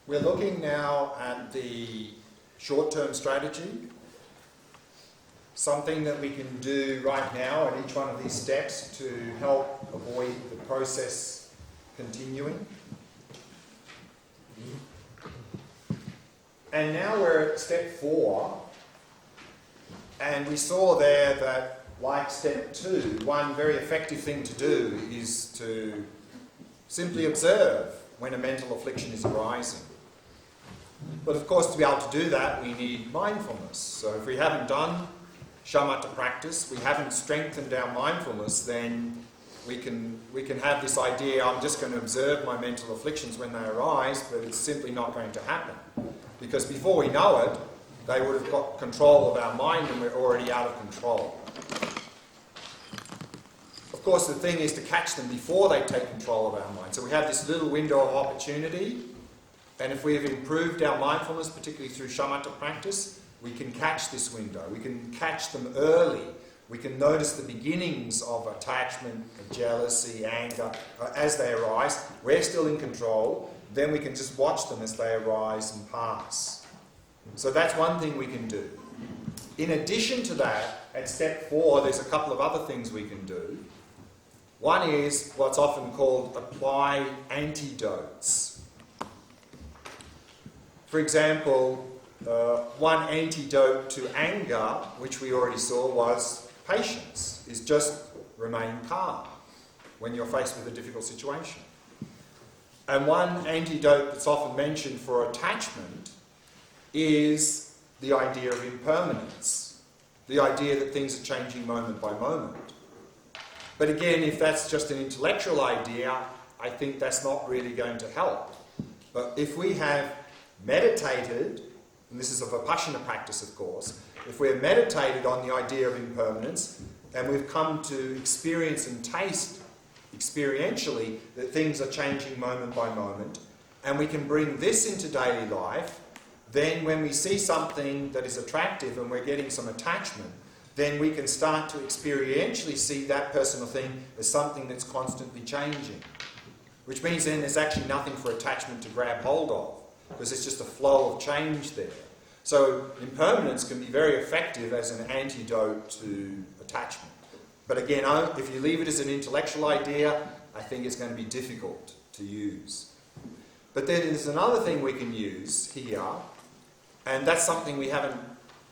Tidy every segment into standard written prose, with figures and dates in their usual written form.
We're looking now at the short-term strategy, something that we can do right now at each one of these steps to help avoid the process continuing. And now we're at step 4, and we saw there that, like step 2, one very effective thing to do is to simply observe when a mental affliction is arising. But of course, to be able to do that, we need mindfulness. So if we haven't done shamatha practice, we haven't strengthened our mindfulness, then we can have this idea, I'm just going to observe my mental afflictions when they arise, but it's simply not going to happen. Because before we know it, they would have got control of our mind and we're already out of control. Of course, the thing is to catch them before they take control of our mind. So we have this little window of opportunity, and if we've improved our mindfulness, particularly through shamatha practice, we can catch this window. We can catch them early. We can notice the beginnings of attachment, jealousy, anger as they arise. We're still in control. Then we can just watch them as they arise and pass. So that's one thing we can do. In addition to that, at step 4, there's a couple of other things we can do. One is what's often called apply antidotes. For example, one antidote to anger, which we already saw, was patience, is just remain calm when you're faced with a difficult situation. And one antidote that's often mentioned for attachment is the idea of impermanence, the idea that things are changing moment by moment. But again, if that's just an intellectual idea, I think that's not really going to help. But if we have meditated, and this is a vipassana practice of course, if we're meditated on the idea of impermanence and we've come to experience and taste experientially that things are changing moment by moment, and we can bring this into daily life, then when we see something that is attractive and we're getting some attachment, then we can start to experientially see that person or thing as something that's constantly changing. Which means then there's actually nothing for attachment to grab hold of, because it's just a flow of change there. So impermanence can be very effective as an antidote to attachment. But again, if you leave it as an intellectual idea, I think it's going to be difficult to use. But then there's another thing we can use here, and that's something we haven't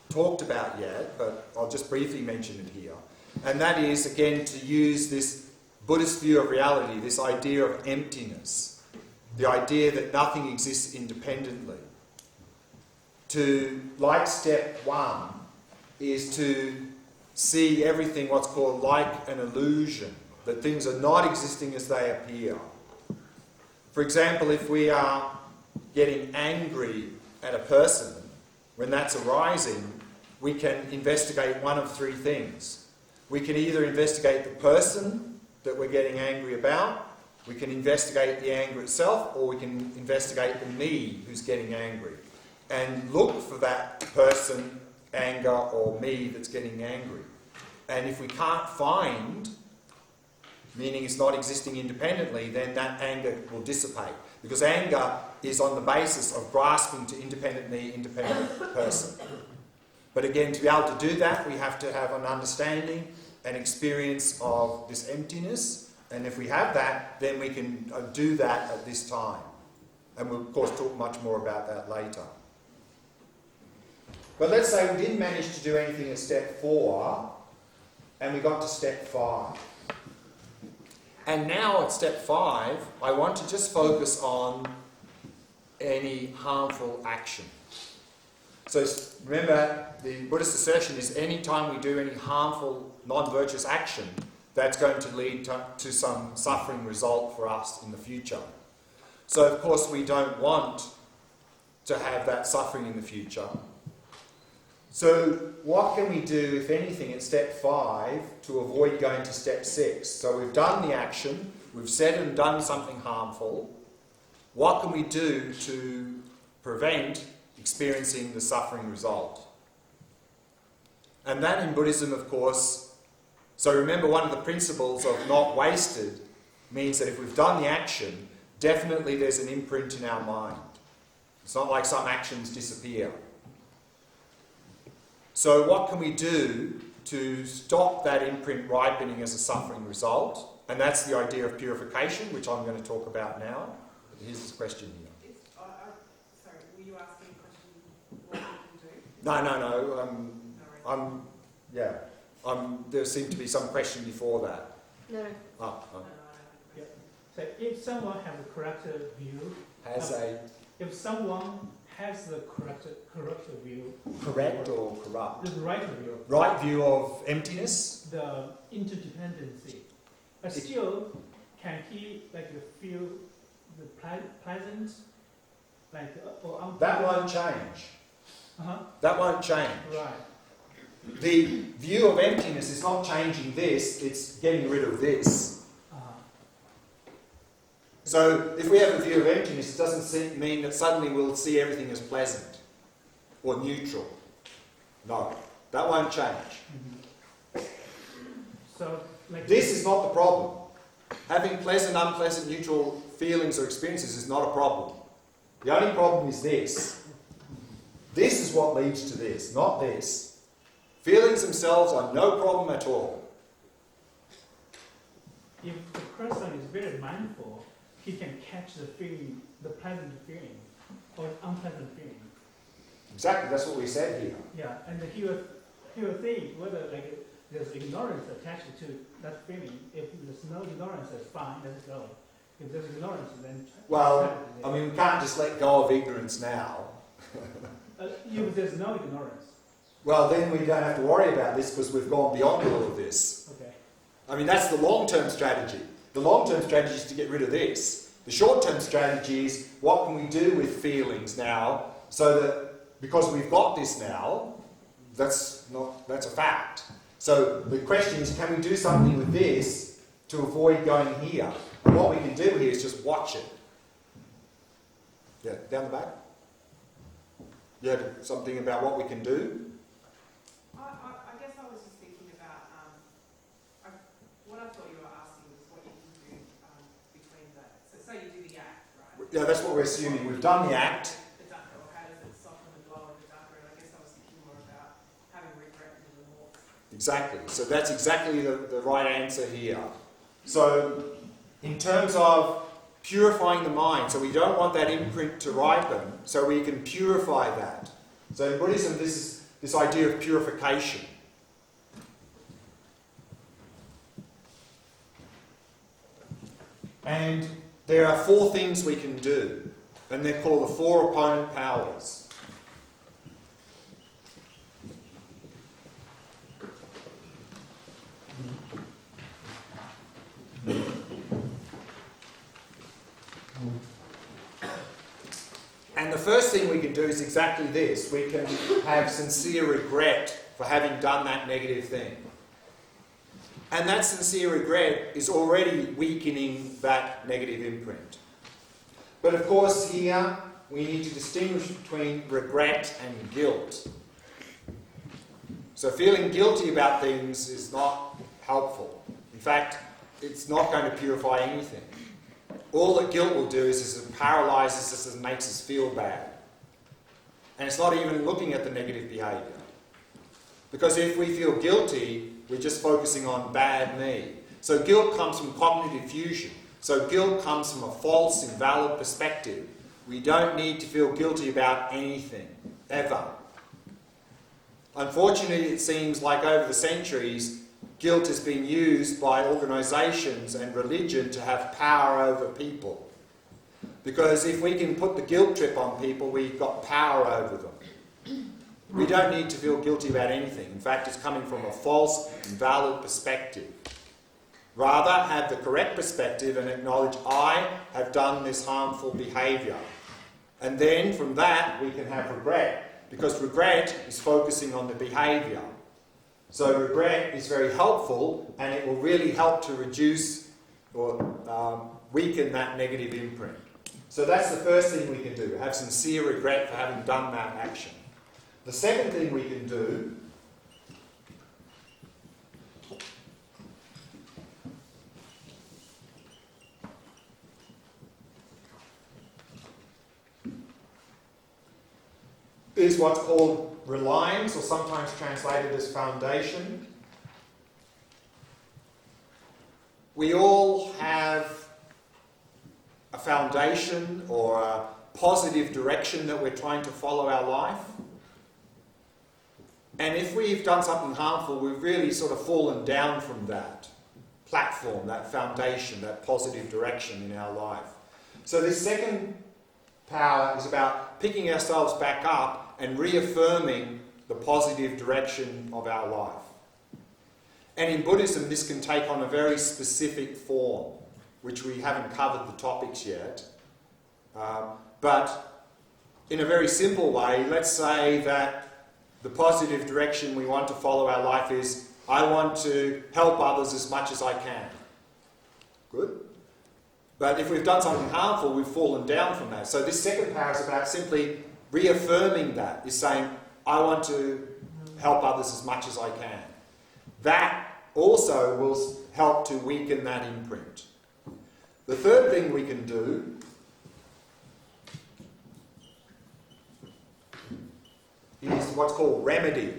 talked about yet, but I'll just briefly mention it here. And that is, again, to use this Buddhist view of reality, this idea of emptiness, the idea that nothing exists independently. Like step 1, is to see everything what's called like an illusion, that things are not existing as they appear. For example, if we are getting angry at a person, when that's arising, we can investigate one of 3 things. We can either investigate the person that we're getting angry about, we can investigate the anger itself, or we can investigate the me who's getting angry. And look for that person, anger, or me that's getting angry. And if we can't find, meaning it's not existing independently, then that anger will dissipate. Because anger is on the basis of grasping to independent me, independent person. But again, to be able to do that, we have to have an understanding and experience of this emptiness. And if we have that, then we can do that at this time. And we'll, of course, talk much more about that later. But let's say we didn't manage to do anything at step 4, and we got to step 5. And now at step 5, I want to just focus on any harmful action. So remember, the Buddhist assertion is any time we do any harmful, non-virtuous action, that's going to lead to some suffering result for us in the future. So of course we don't want to have that suffering in the future. So what can we do, if anything, at step 5 to avoid going to step 6? So we've done the action, we've said and done something harmful. What can we do to prevent experiencing the suffering result? And that in Buddhism, of course, so remember, one of the principles of not wasted means that if we've done the action, definitely there's an imprint in our mind. It's not like some actions disappear. So what can we do to stop that imprint ripening as a suffering result? And that's the idea of purification, which I'm going to talk about now. Here's this question here. Sorry, were you asking a question what we can do? There seemed to be some question before that. No. Oh. Yeah. So if someone has a correct view, if someone has the correct view, correct or corrupt? the right view, Right view of emptiness? the interdependency, but still, can he feel the pleasant, or unpleasant? That won't change. Uh-huh. That won't change. Right. The view of emptiness is not changing this, it's getting rid of this. Uh-huh. So if we have a view of emptiness, it doesn't mean that suddenly we'll see everything as pleasant or neutral. No, that won't change. Mm-hmm. So, This is not the problem. Having pleasant, unpleasant, neutral feelings or experiences is not a problem. The only problem is this. This is what leads to this, not this. Feelings themselves are no problem at all. if the person is very mindful, he can catch the feeling, the pleasant feeling, or unpleasant feeling. Exactly, that's what we said here. Yeah, and he will think whether there's ignorance attached to that feeling. If there's no ignorance, that's fine, let it go. If there's ignorance, then... Well, I mean, we can't just let go of ignorance now. If there's no ignorance. Well, then we don't have to worry about this because we've gone beyond all of this. Okay. I mean, that's the long-term strategy. The long-term strategy is to get rid of this. The short-term strategy is what can we do with feelings now so that, because we've got this now, that's a fact. So the question is, can we do something with this to avoid going here? And what we can do here is just watch it. Yeah, down the back. You had something about what we can do? I guess I was just thinking about what I thought you were asking was what you can do between the. So you do the act, right? Yeah, that's what we're assuming. We've done the act. The dukkha, or how does it soften the blow of the dukkha? And I guess I was thinking more about having regret and remorse. Exactly. So that's exactly the right answer here. So in terms of purifying the mind, so we don't want that imprint to ripen, so we can purify that. So in Buddhism, this is this idea of purification. And there are 4 things we can do, and they're called the 4 opponent powers. And the first thing we can do is exactly this. We can have sincere regret for having done that negative thing. And that sincere regret is already weakening that negative imprint. But of course here we need to distinguish between regret and guilt. So feeling guilty about things is not helpful. In fact, it's not going to purify anything. All that guilt will do is it paralyzes us and makes us feel bad. And it's not even looking at the negative behaviour. Because if we feel guilty, we're just focusing on bad me. So guilt comes from cognitive fusion. So guilt comes from a false, invalid perspective. We don't need to feel guilty about anything, ever. Unfortunately, it seems like over the centuries, guilt has been used by organisations and religion to have power over people. Because if we can put the guilt trip on people, we've got power over them. We don't need to feel guilty about anything. In fact, it's coming from a false, invalid perspective. Rather, have the correct perspective and acknowledge, I have done this harmful behaviour. And then, from that, we can have regret. Because regret is focusing on the behaviour. So regret is very helpful, and it will really help to reduce or weaken that negative imprint. So that's the first thing we can do, have sincere regret for having done that action. The second thing we can do is what's called reliance, or sometimes translated as foundation. We all have a foundation or a positive direction that we're trying to follow our life. And if we've done something harmful, we've really sort of fallen down from that platform, that foundation, that positive direction in our life. So this second power is about picking ourselves back up and reaffirming the positive direction of our life. And in Buddhism, this can take on a very specific form, which we haven't covered the topics yet. But in a very simple way, let's say that the positive direction we want to follow our life is, I want to help others as much as I can. Good? But if we've done something harmful, we've fallen down from that. So this second power is about simply reaffirming that, is saying, I want to help others as much as I can. That also will help to weaken that imprint. The third thing we can do is what's called remedy.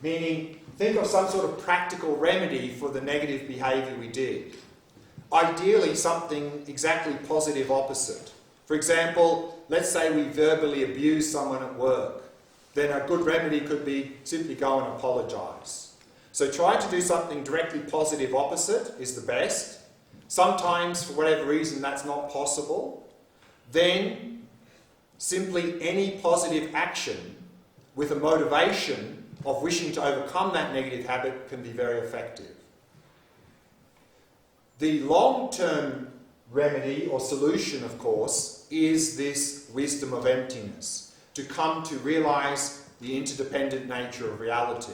Meaning, think of some sort of practical remedy for the negative behaviour we did. Ideally, something exactly positive opposite. For example, let's say we verbally abuse someone at work. Then a good remedy could be simply go and apologise. So try to do something directly positive opposite is the best. Sometimes, for whatever reason, that's not possible. Then, simply any positive action with a motivation of wishing to overcome that negative habit can be very effective. The long-term remedy or solution, of course, is this wisdom of emptiness, to come to realise the interdependent nature of reality.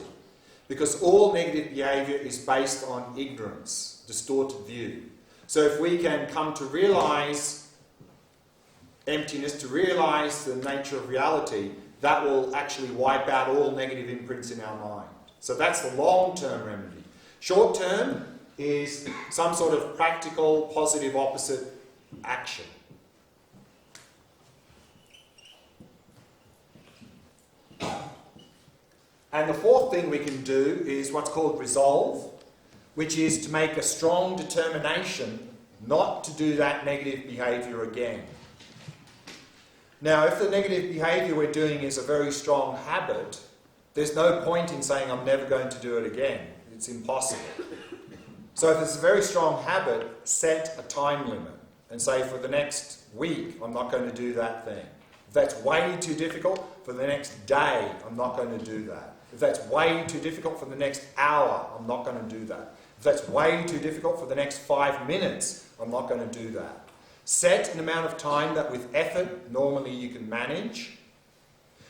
Because all negative behaviour is based on ignorance, distorted view. So if we can come to realise emptiness, to realise the nature of reality, that will actually wipe out all negative imprints in our mind. So that's the long-term remedy. Short-term is some sort of practical, positive, opposite action. And the fourth thing we can do is what's called resolve, which is to make a strong determination not to do that negative behaviour again. Now, if the negative behaviour we're doing is a very strong habit, there's no point in saying I'm never going to do it again. It's impossible. So if it's a very strong habit, set a time limit and say for the next week I'm not going to do that thing. If that's way too difficult, for the next day I'm not going to do that. If that's way too difficult for the next hour, I'm not going to do that. If that's way too difficult for the next 5 minutes, I'm not going to do that. Set an amount of time that with effort, normally you can manage.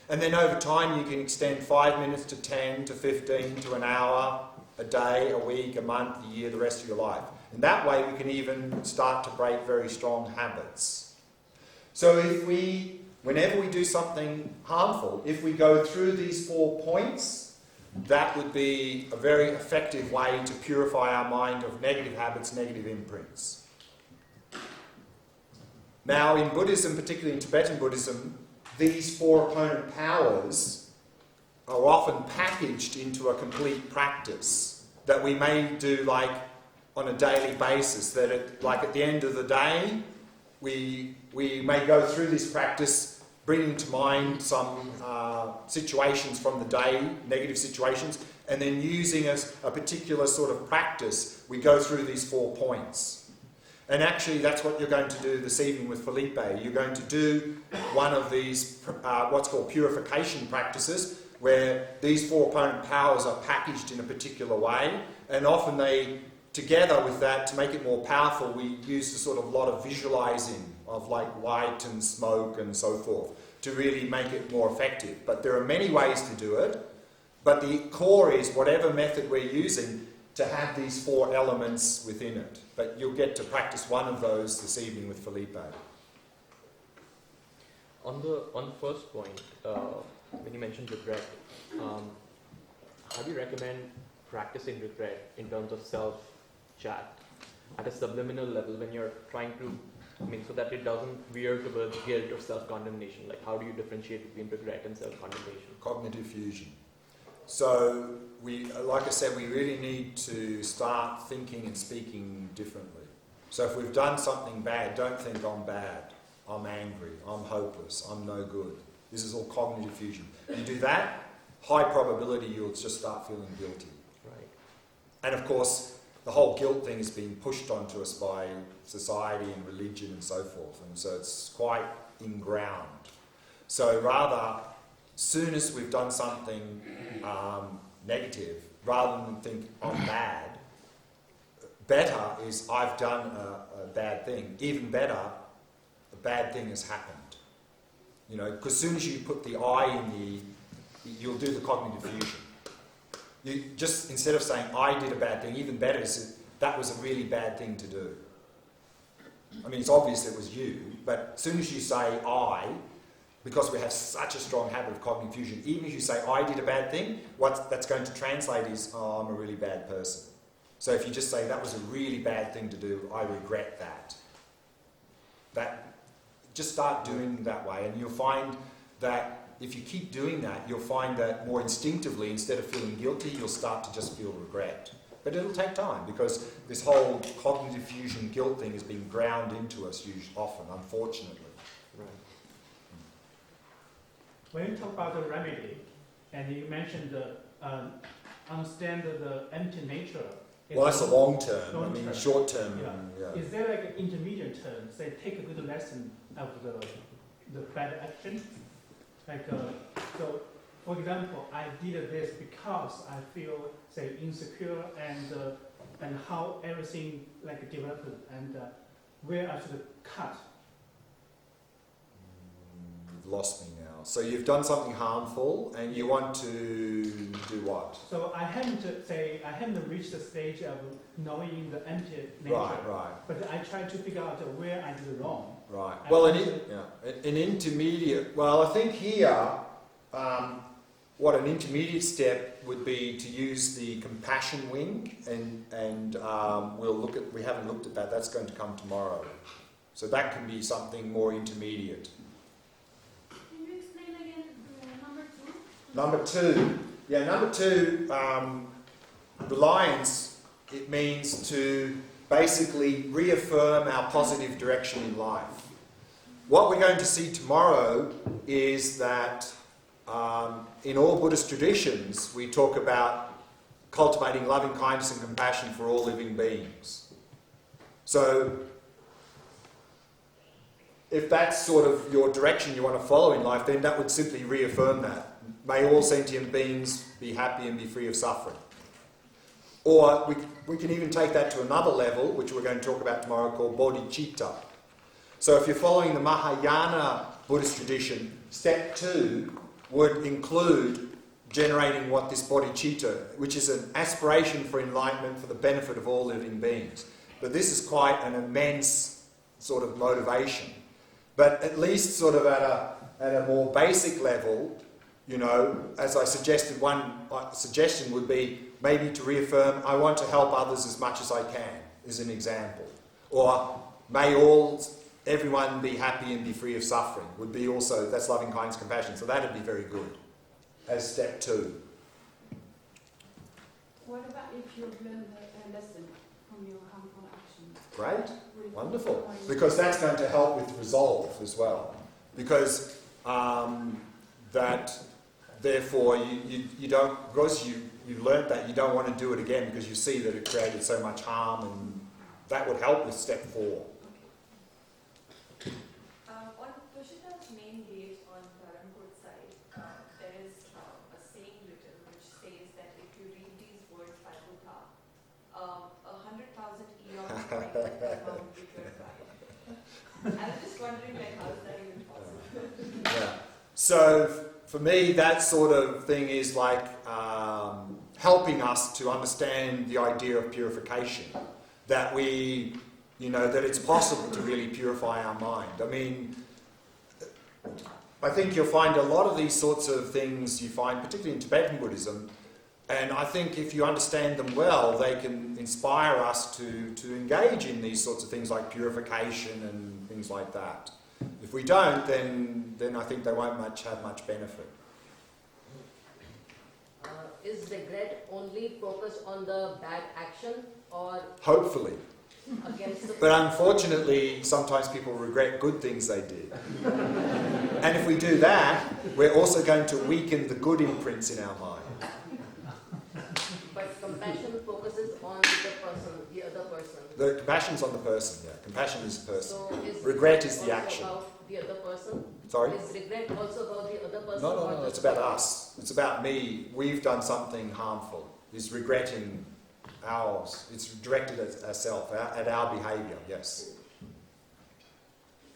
And then over time you can extend 5 minutes to 10 to 15 to an hour, a day, a week, a month, a year, the rest of your life. And that way we can even start to break very strong habits. So whenever we do something harmful, if we go through these 4 points, that would be a very effective way to purify our mind of negative habits, negative imprints. Now, in Buddhism, particularly in Tibetan Buddhism, these 4 opponent powers are often packaged into a complete practice that we may do like on a daily basis, that at the end of the day, we may go through this practice, bringing to mind some situations from the day, negative situations, and then using a particular sort of practice, we go through these 4 points. And actually that's what you're going to do this evening with Felipe. You're going to do one of these what's called purification practices, where these 4 opponent powers are packaged in a particular way, and often they, together with that, to make it more powerful, we use a sort of lot of visualizing of like light and smoke and so forth to really make it more effective. But there are many ways to do it, but the core is whatever method we're using to have these 4 elements within it. But you'll get to practice one of those this evening with Felipe. On the first point, when you mentioned regret, how do you recommend practicing regret in terms of self-chat at a subliminal level when you're trying to I mean, so that it doesn't veer towards guilt or self-condemnation. Like, how do you differentiate between regret and self-condemnation? Cognitive fusion. So like I said, we really need to start thinking and speaking differently. So if we've done something bad, don't think I'm bad, I'm angry, I'm hopeless, I'm no good. This is all cognitive fusion. You do that, high probability you'll just start feeling guilty. Right. And of course, the whole guilt thing is being pushed onto us by society and religion and so forth, and so it's quite inground. So rather, soon as we've done something negative, rather than think I'm bad, better is I've done a bad thing. Even better, a bad thing has happened. You know, because as soon as you put the I in you'll do the cognitive fusion. You just, instead of saying I did a bad thing, even better is that was a really bad thing to do. I mean, it's obvious it was you, but as soon as you say I, because we have such a strong habit of cognitive fusion, even if you say I did a bad thing, what that's going to translate is, oh, I'm a really bad person. So if you just say that was a really bad thing to do, I regret that. Just start doing that way, and you'll find that if you keep doing that, you'll find that more instinctively, instead of feeling guilty, you'll start to just feel regret. But it'll take time, because this whole cognitive fusion guilt thing has been ground into us often, unfortunately. Right. When you talk about the remedy, and you mentioned understand the empty nature. Well, that's a long term. Long I mean, term. short term. Yeah. Yeah. Is there like an intermediate term? Say, take a good lesson of the bad action. Like, so, for example, I did this because I feel, say, insecure and how everything like developed and where I should cut. You've lost me now. So you've done something harmful and you want to do what? So I haven't reached the stage of knowing the empty nature. Right. But I try to figure out where I did wrong. Right. Well, an intermediate. Well, I think here, what an intermediate step would be to use the compassion wing, and we'll look at. We haven't looked at that. That's going to come tomorrow. So that can be something more intermediate. Can you explain again number two? Number two. Yeah, number two. Reliance. It means to basically reaffirm our positive direction in life. What we're going to see tomorrow is that in all Buddhist traditions we talk about cultivating loving kindness and compassion for all living beings. So if that's sort of your direction you want to follow in life, then that would simply reaffirm that. May all sentient beings be happy and be free of suffering. Or we can even take that to another level, which we're going to talk about tomorrow, called bodhicitta. So if you're following the Mahayana Buddhist tradition, step 2 would include generating what this bodhicitta, which is an aspiration for enlightenment for the benefit of all living beings. But this is quite an immense sort of motivation. But at least sort of at a more basic level, you know, as I suggested, one suggestion would be maybe to reaffirm, I want to help others as much as I can, is an example. Or may everyone be happy and be free of suffering, would be also, that's loving kindness, compassion. So that would be very good as step 2. What about if you've learned a lesson from your harmful action? Great, wonderful. Because that's going to help with resolve as well. Because that, therefore, you don't, because you learnt that, you don't want to do it again because you see that it created so much harm, and that would help with step 4. On Tushita's main gate on Parampur side, there is a saying written which says that if you read these words by Buddha, 100,000 eons will be purified. I was just wondering, how is that even possible? Yeah. So for me, that sort of thing is like helping us to understand the idea of purification. That that it's possible to really purify our mind. I mean, I think you'll find a lot of these sorts of things you find, particularly in Tibetan Buddhism, and I think if you understand them well, they can inspire us to engage in these sorts of things like purification and things things like that. If we don't, then I think they won't have much benefit. Is regret only focused on the bad action or Hopefully. against the... But unfortunately, sometimes people regret good things they did. And if we do that, we're also going to weaken the good imprints in our mind. But compassion focuses on the other person. The compassion's on the person, yeah. Compassion is the person. So is Regret is the also action. about the other person? Sorry? Is regret also about the other person? No, it's about us. It's about me. We've done something harmful. It's regretting ours. It's directed at ourselves, at our behaviour, yes.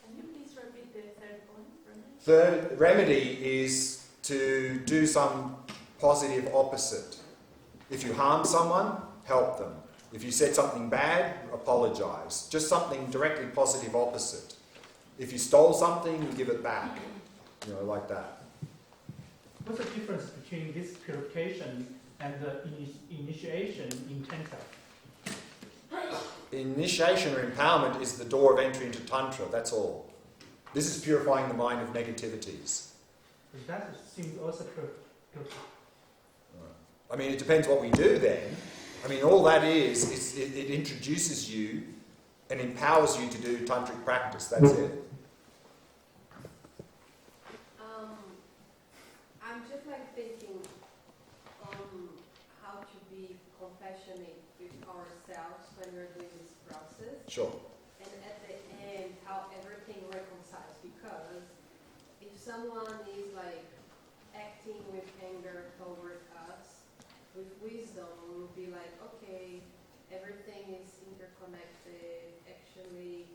Can you please repeat the third point for me? Third remedy is to do some positive opposite. If you harm someone, help them. If you said something bad, apologise. Just something directly positive opposite. If you stole something, you give it back. You know, like that. What's the difference between this purification and the initiation in Tantra? Initiation or empowerment is the door of entry into Tantra, that's all. This is purifying the mind of negativities. That seems also purification. I mean, it depends what we do then. I mean, all that is it introduces you and empowers you to do tantric practice. That's it. I'm just like thinking how to be compassionate with ourselves when we're doing this process. Sure. And at the end, how everything reconciles. Because if someone is like acting with anger toward us, with wisdom, we'll be like, okay, everything is interconnected. Actually,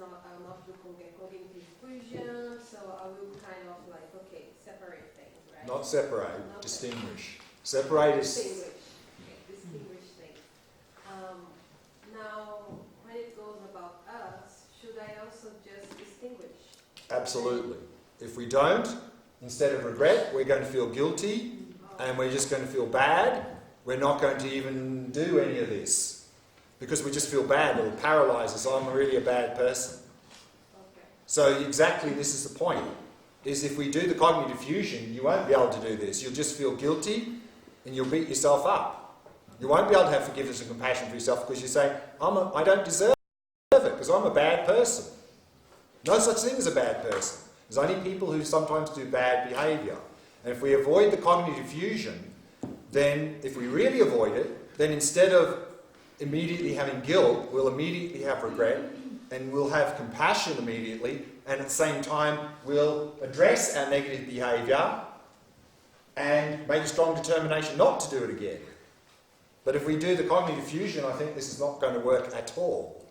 I'll not do cognitive fusion, so I will kind of like, okay, separate things, right? Not separate, Not distinguish. Separate is... Distinguish things. Now, when it goes about us, should I also just distinguish? Absolutely. If we don't, instead of regret, we're going to feel guilty and we're just going to feel bad. We're not going to even do any of this because we just feel bad. It'll paralyse us. I'm really a bad person. Okay. So exactly this is the point, is if we do the cognitive fusion, you won't be able to do this. You'll just feel guilty and you'll beat yourself up. You won't be able to have forgiveness and compassion for yourself because you say, I don't deserve it because I'm a bad person. No such thing as a bad person. There's only people who sometimes do bad behaviour. And if we avoid the cognitive fusion, then if we really avoid it, then instead of immediately having guilt, we'll immediately have regret and we'll have compassion immediately, and at the same time we'll address our negative behaviour and make a strong determination not to do it again. But if we do the cognitive fusion, I think this is not going to work at all.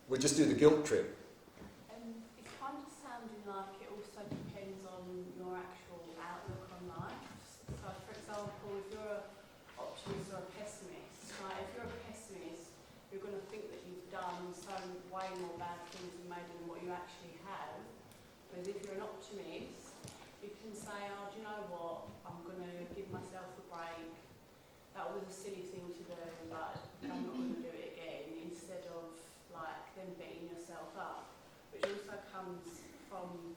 We just do the guilt trip. It's kind of sounding like it also depends on your actual outlook on life. So, for example, if you're an optimist or a pessimist, like if you're a pessimist, you're going to think that you've done way more bad things than maybe than what you actually have. Whereas if you're an optimist, you can say, oh, do you know what? I'm going to give myself a break. That was a silly thing to do, but I'm not going to do it again. Instead of like then beating yourself up, which also comes from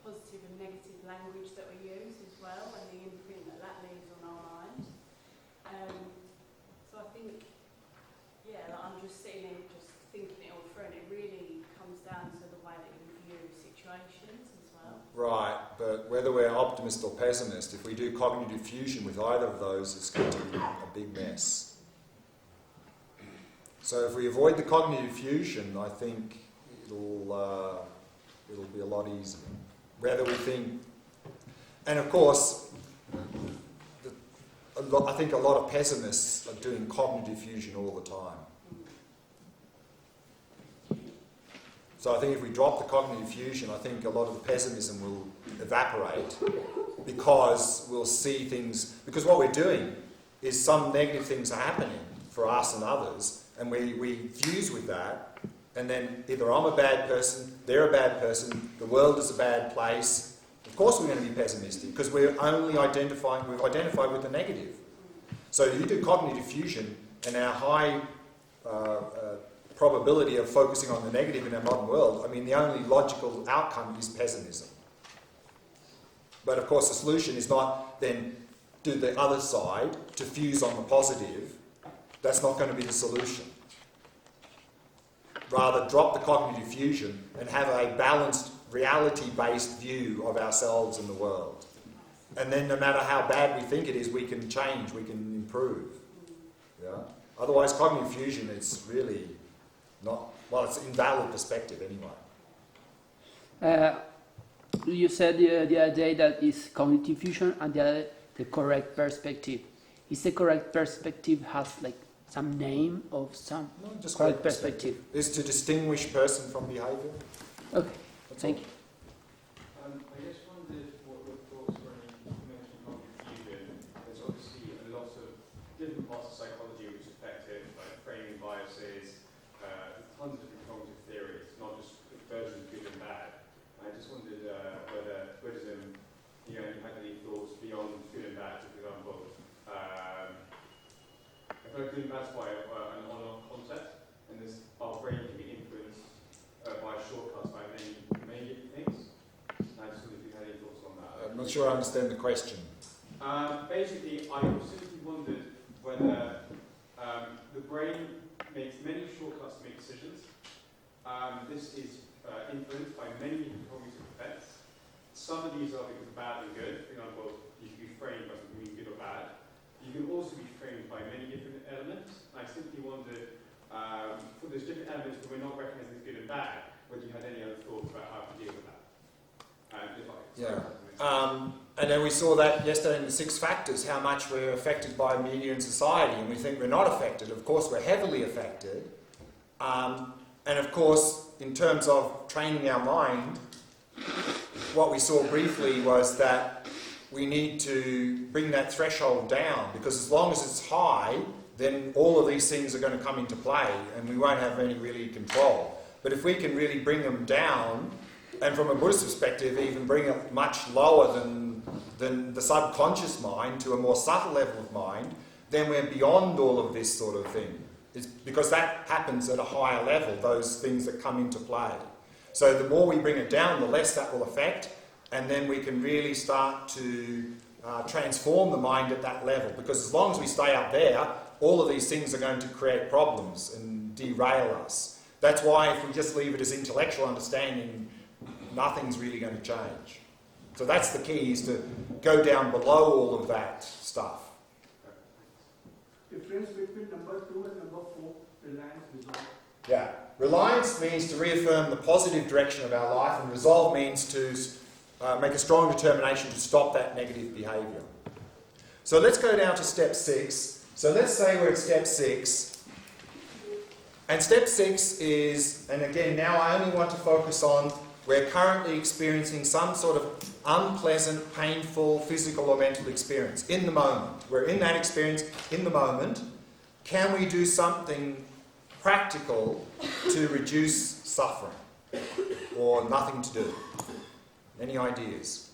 positive and negative language that we use as well, and the imprint that leaves on our mind. So I think, yeah, like I'm just sitting here just thinking it all through, and it really comes down to the way that you view situations as well. Right, but whether we're optimist or pessimist, if we do cognitive fusion with either of those, it's going to be a big mess. So if we avoid the cognitive fusion, I think it'll be a lot easier. Whether we think, and of course, I think a lot of pessimists are doing cognitive fusion all the time. So I think if we drop the cognitive fusion, I think a lot of the pessimism will evaporate because we'll see things, because what we're doing is some negative things are happening for us and others, and we fuse with that, and then either I'm a bad person, they're a bad person, the world is a bad place. Of course we're going to be pessimistic because we've identified with the negative. So you do cognitive fusion and our high probability of focusing on the negative in our modern world, I mean, the only logical outcome is pessimism. But of course, the solution is not then do the other side to fuse on the positive. That's not going to be the solution. Rather, drop the cognitive fusion and have a balanced, reality-based view of ourselves and the world. And then no matter how bad we think it is, we can change, we can improve. Yeah? Otherwise, cognitive fusion is really not, well, it's an invalid perspective anyway. You said the other day that is cognitive fusion and the correct perspective. Is the correct perspective has like some name of some No, just correct perspective? Is to distinguish person from behaviour. Okay, That's thank all. you. I just wondered what your thoughts were when you mentioned cognitive fusion. There's obviously a lot of different parts of psychology which affect it, like framing biases, tons of different cognitive theories, not just versions of good and bad. I just wondered whether Buddhism, you had any thoughts beyond good and bad. For example, I feel like good and bad's quite an on-off concept, and our brain can be influenced by shortcuts by many different things. I just wondered if you had any thoughts on that. I'm not sure I understand the question. Basically, I simply wondered whether the brain makes many shortcuts to make decisions. This is influenced by many different cognitive effects. Some of these are because of bad and good. For example, you can be framed by something good or bad. You can also be framed by many different elements. I simply wondered, for those different elements that we're not recognizing as good and bad, whether you had any other thoughts about how to deal with that. And then we saw that yesterday in the 6 factors, how much we're affected by media and society, and we think we're not affected. Of course, we're heavily affected. And of course, in terms of training our mind, what we saw briefly was that we need to bring that threshold down, because as long as it's high, then all of these things are going to come into play and we won't have any really control. But if we can really bring them down, and from a Buddhist perspective, even bring it much lower than the subconscious mind to a more subtle level of mind, then we're beyond all of this sort of thing. It's because that happens at a higher level, those things that come into play. So the more we bring it down, the less that will affect, and then we can really start to transform the mind at that level. Because as long as we stay up there, all of these things are going to create problems and derail us. That's why if we just leave it as intellectual understanding, nothing's really going to change. So that's the key, is to go down below all of that stuff. Difference between number 2 and number 4, reliance, resolve. Yeah. Reliance means to reaffirm the positive direction of our life, and resolve means to make a strong determination to stop that negative behaviour. So let's go down to step 6. So let's say we're at step 6. And step 6 is, and again, now I only want to focus on, we're currently experiencing some sort of unpleasant, painful, physical or mental experience in the moment. We're in that experience in the moment. Can we do something practical to reduce suffering? Or nothing to do? Any ideas?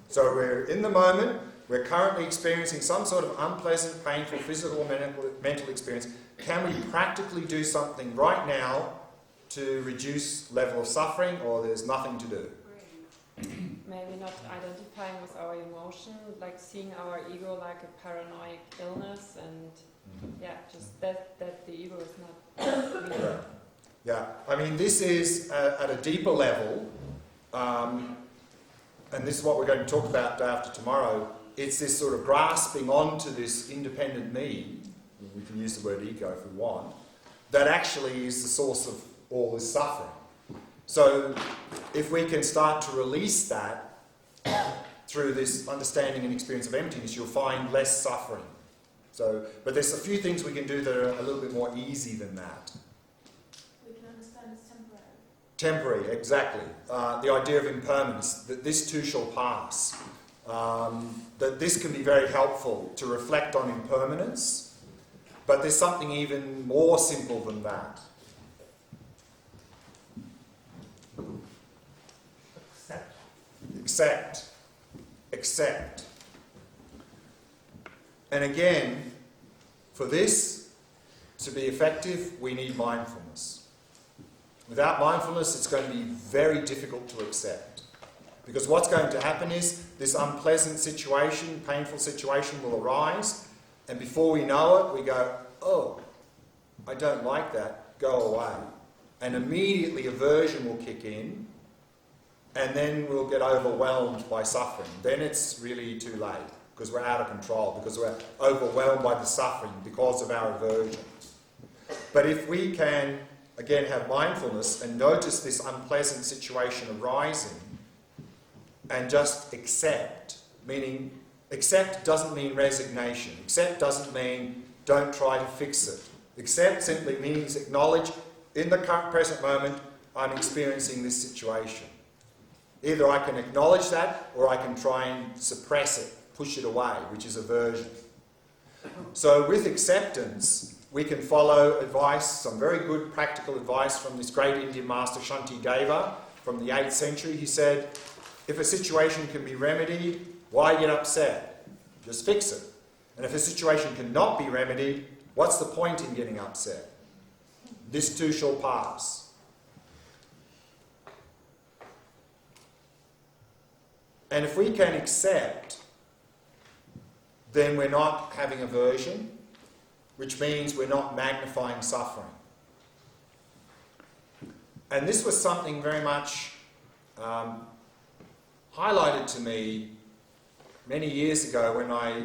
So we're in the moment. We're currently experiencing some sort of unpleasant, painful, physical or mental experience. Can we practically do something right now to reduce level of suffering, or there's nothing to do? Maybe not identifying with our emotion, like seeing our ego like a paranoid illness, and just that the ego is not real. Yeah, I mean, this is at a deeper level, and this is what we're going to talk about day after tomorrow. It's this sort of grasping onto this independent me, we can use the word ego if we want, that actually is the source of all this suffering. So if we can start to release that through this understanding and experience of emptiness, you'll find less suffering. So, but there's a few things we can do that are a little bit more easy than that. We can understand it's temporary. Temporary, exactly. The idea of impermanence, that this too shall pass. That this can be very helpful to reflect on impermanence, but there's something even more simple than that. Accept. And again, for this, to be effective, we need mindfulness. Without mindfulness, it's going to be very difficult to accept. Because what's going to happen is this unpleasant situation, painful situation will arise, and before we know it, we go, oh, I don't like that, go away. And immediately aversion will kick in, and then we'll get overwhelmed by suffering. Then it's really too late, because we're out of control, because we're overwhelmed by the suffering because of our aversion. But if we can, again, have mindfulness and notice this unpleasant situation arising, and just accept, meaning accept doesn't mean resignation. Accept doesn't mean don't try to fix it. Accept simply means acknowledge, in the current present moment, I'm experiencing this situation. Either I can acknowledge that, or I can try and suppress it, push it away, which is aversion. So with acceptance, we can follow advice, some very good practical advice from this great Indian master Shantideva from the 8th century. He said, if a situation can be remedied, why get upset? Just fix it. And if a situation cannot be remedied, what's the point in getting upset? This too shall pass. And if we can accept, then we're not having aversion, which means we're not magnifying suffering. And this was something very much highlighted to me many years ago when I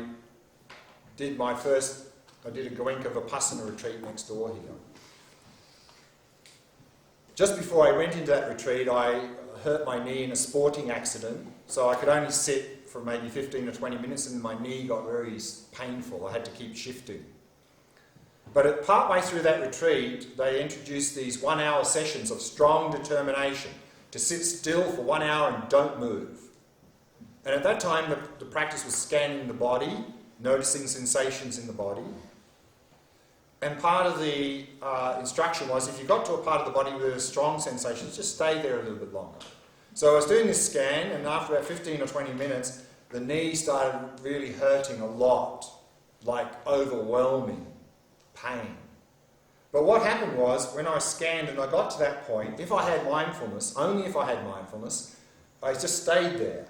did a Goenka Vipassana retreat next door here. Just before I went into that retreat, I hurt my knee in a sporting accident, so I could only sit for maybe 15 or 20 minutes and my knee got very painful. I had to keep shifting. But partway through that retreat, they introduced these 1-hour sessions of strong determination to sit still for 1 hour and don't move. And at that time, the practice was scanning the body, noticing sensations in the body. And part of the instruction was, if you got to a part of the body with strong sensations, just stay there a little bit longer. So I was doing this scan, and after about 15 or 20 minutes, the knee started really hurting a lot, like overwhelming pain. But what happened was, when I scanned and I got to that point, if I had mindfulness, only if I had mindfulness, I just stayed there.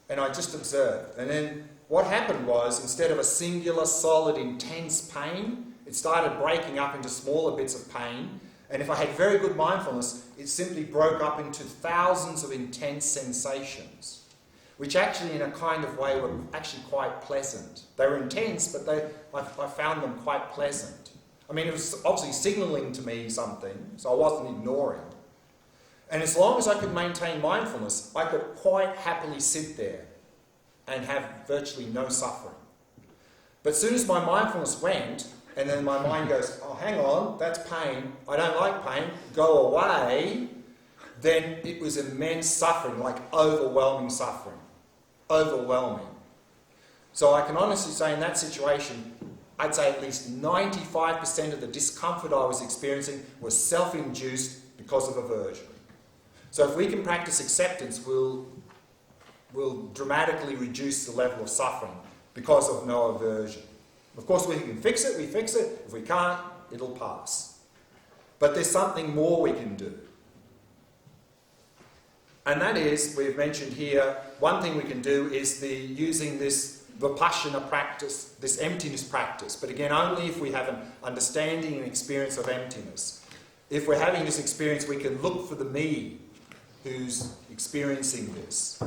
And I just observed. And then what happened was, instead of a singular, solid, intense pain, it started breaking up into smaller bits of pain. And if I had very good mindfulness, it simply broke up into thousands of intense sensations, which actually in a kind of way were actually quite pleasant. They were intense, but I found them quite pleasant. I mean, it was obviously signalling to me something, so I wasn't ignoring. And as long as I could maintain mindfulness, I could quite happily sit there and have virtually no suffering. But as soon as my mindfulness went, and then my mind goes, oh, hang on, that's pain, I don't like pain, go away, then it was immense suffering, like overwhelming suffering. Overwhelming. So I can honestly say in that situation, I'd say at least 95% of the discomfort I was experiencing was self-induced because of aversion. So if we can practice acceptance, we'll dramatically reduce the level of suffering because of no aversion. Of course, we can fix it, we fix it. If we can't, it'll pass. But there's something more we can do. And that is, we've mentioned here, one thing we can do is using this Vipassana practice, this emptiness practice. But again, only if we have an understanding and experience of emptiness. If we're having this experience, we can look for the me who's experiencing this.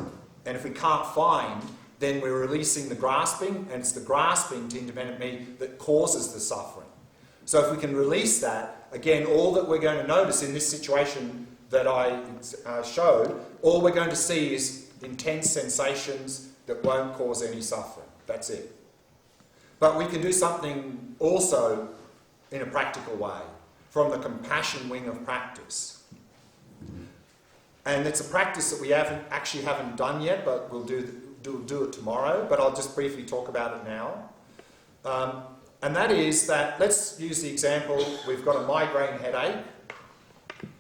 And if we can't find, then we're releasing the grasping, and it's the grasping to independent me that causes the suffering. So if we can release that, again, all that we're going to notice in this situation that I showed, all we're going to see is intense sensations that won't cause any suffering. That's it. But we can do something also in a practical way, from the compassion wing of practice. And it's a practice that we haven't done yet, but we'll do it tomorrow, but I'll just briefly talk about it now. And that is that, let's use the example, we've got a migraine headache.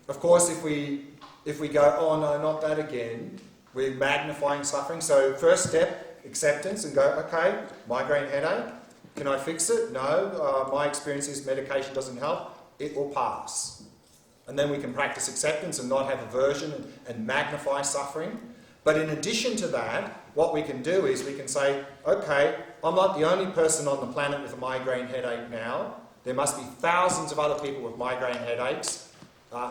Of course, if we go, oh no, not that again, we're magnifying suffering. So first step, acceptance, and go, okay, migraine headache. Can I fix it? No. My experience is medication doesn't help. It will pass. And then we can practice acceptance and not have aversion and magnify suffering. But in addition to that, what we can do is we can say, okay, I'm not the only person on the planet with a migraine headache now. There must be thousands of other people with migraine headaches,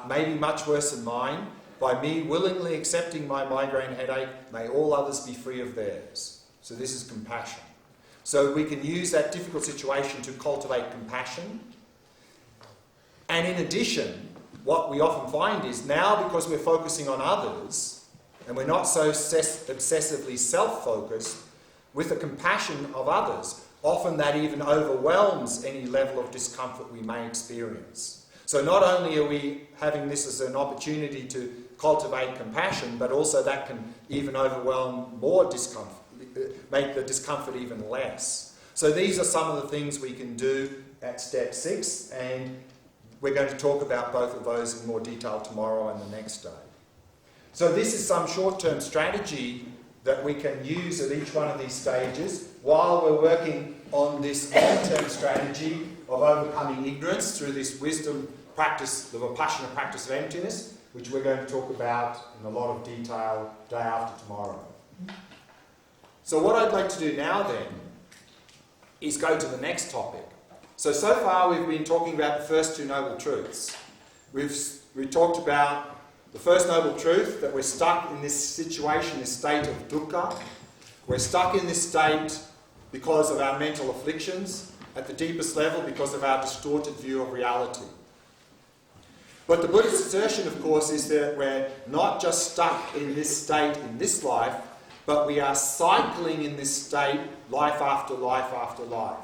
maybe much worse than mine. By me willingly accepting my migraine headache, may all others be free of theirs. So this is compassion. So we can use that difficult situation to cultivate compassion. And in addition, what we often find is now, because we're focusing on others, and we're not so obsessively self-focused, with the compassion of others, often that even overwhelms any level of discomfort we may experience. So not only are we having this as an opportunity to cultivate compassion, but also that can even overwhelm more discomfort, make the discomfort even less. So these are some of the things we can do at step 6, and we're going to talk about both of those in more detail tomorrow and the next day. So this is some short-term strategy that we can use at each one of these stages while we're working on this long-term strategy of overcoming ignorance through this wisdom practice, the Vipassana practice of emptiness, which we're going to talk about in a lot of detail day after tomorrow. So what I'd like to do now then is go to the next topic. So far we've been talking about the first 2 noble truths. We've talked about the first noble truth, that we're stuck in this situation, this state of dukkha. We're stuck in this state because of our mental afflictions, at the deepest level because of our distorted view of reality. But the Buddhist assertion, of course, is that we're not just stuck in this state in this life, but we are cycling in this state life after life after life.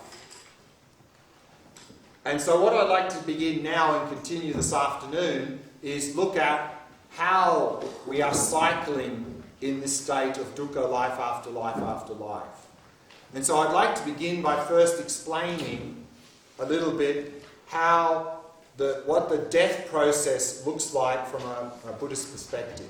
And so what I'd like to begin now and continue this afternoon is look at how we are cycling in this state of dukkha life after life after life. And so I'd like to begin by first explaining a little bit what the death process looks like from a Buddhist perspective.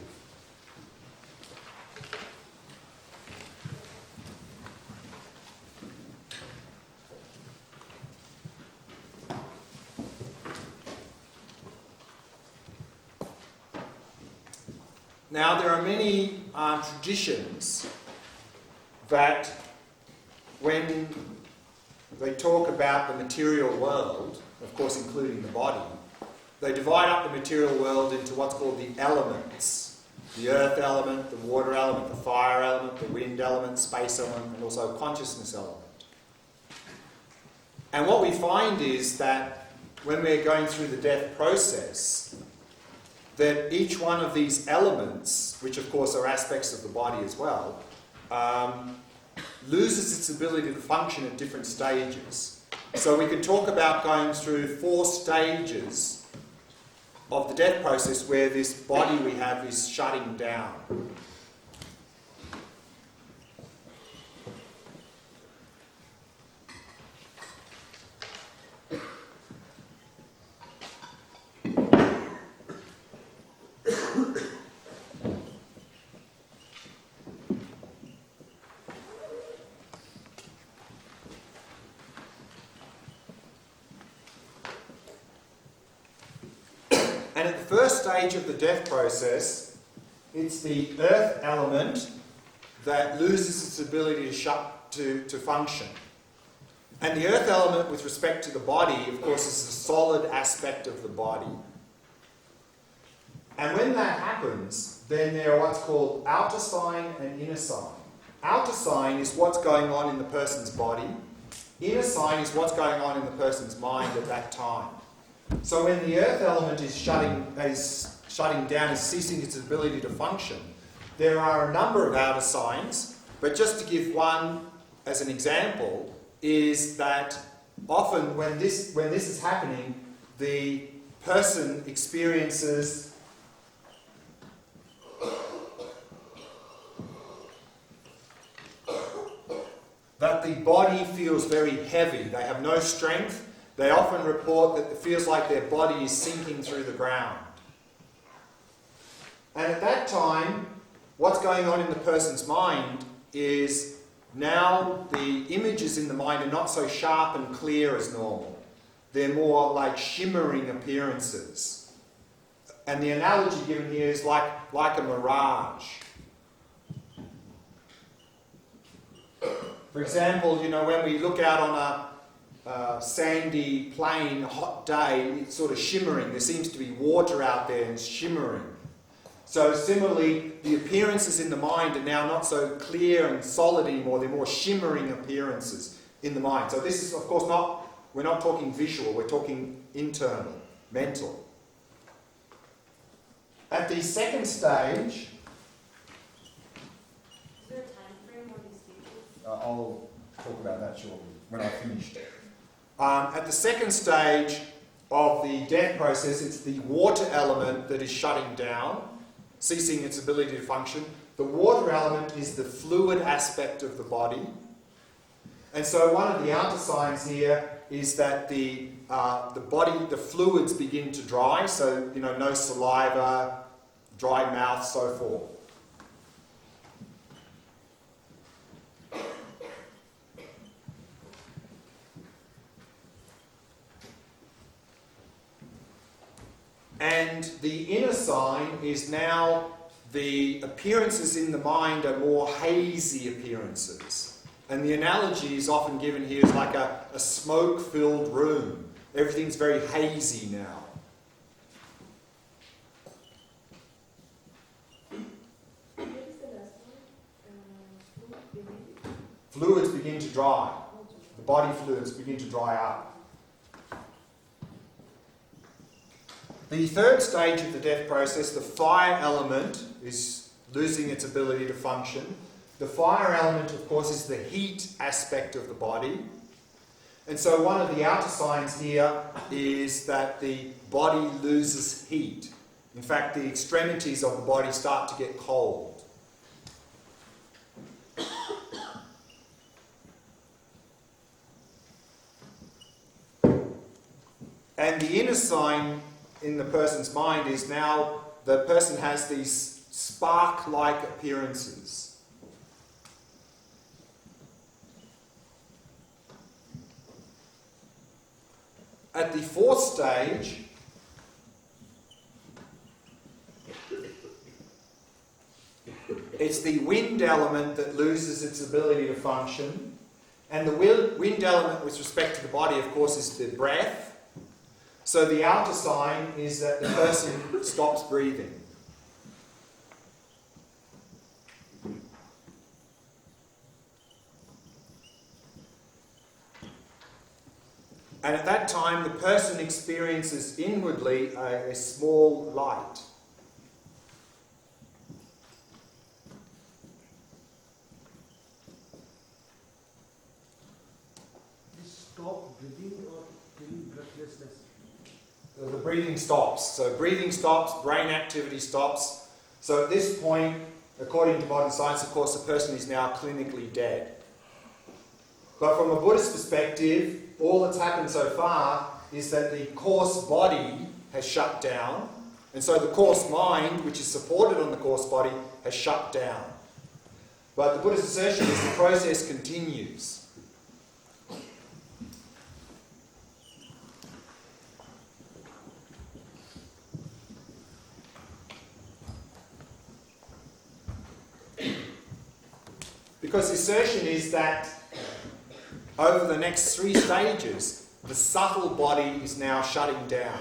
Now, there are many traditions that when they talk about the material world, of course including the body, they divide up the material world into what's called the elements. The earth element, the water element, the fire element, the wind element, space element, and also consciousness element. And what we find is that when we're going through the death process, that each one of these elements, which of course are aspects of the body as well, loses its ability to function at different stages. So we could talk about going through 4 stages of the death process where this body we have is shutting down. And at the first stage of the death process, it's the earth element that loses its ability to function. And the earth element with respect to the body, of course, is the solid aspect of the body. And when that happens, then there are what's called outer sign and inner sign. Outer sign is what's going on in the person's body. Inner sign is what's going on in the person's mind at that time. So when the earth element is shutting down, is ceasing its ability to function, there are a number of outer signs, but just to give one as an example, is that often when this is happening, the person experiences that the body feels very heavy. They have no strength. They often report that it feels like their body is sinking through the ground. And at that time, what's going on in the person's mind is now the images in the mind are not so sharp and clear as normal. They're more like shimmering appearances. And the analogy given here is like a mirage. For example, you know, when we look out on a sandy plain, hot day, it's sort of shimmering. There seems to be water out there and it's shimmering. So similarly, the appearances in the mind are now not so clear and solid anymore. They're more shimmering appearances in the mind. So this is, of course, we're not talking visual, we're talking internal, mental. At the second stage, Is there a time frame on these stages? I'll talk about that shortly when I've finished. At the second stage of the death process, it's the water element that is shutting down, ceasing its ability to function. The water element is the fluid aspect of the body. And so one of the outer signs here is that the fluids begin to dry, so, you know, no saliva, dry mouth, so forth. And the inner sign is now the appearances in the mind are more hazy appearances. And the analogy is often given here as like a smoke-filled room. Everything's very hazy now. What is the last one? Fluids begin to dry. The body fluids begin to dry up. The third stage of the death process, the fire element, is losing its ability to function. The fire element, of course, is the heat aspect of the body. And so one of the outer signs here is that the body loses heat. In fact, the extremities of the body start to get cold. And the inner sign in the person's mind is now the person has these spark-like appearances. At the fourth stage, it's the wind element that loses its ability to function. And the wind element with respect to the body, of course, is the breath. So the outer sign is that the person stops breathing. And at that time, the person experiences inwardly a small light. Stop breathing or feeling breathlessness? The breathing stops. So breathing stops, brain activity stops. So at this point, according to modern science, of course, the person is now clinically dead. But from a Buddhist perspective, all that's happened so far is that the coarse body has shut down, and so the coarse mind, which is supported on the coarse body, has shut down. But the Buddhist assertion is the process continues. Because the assertion is that over the next 3 stages, the subtle body is now shutting down.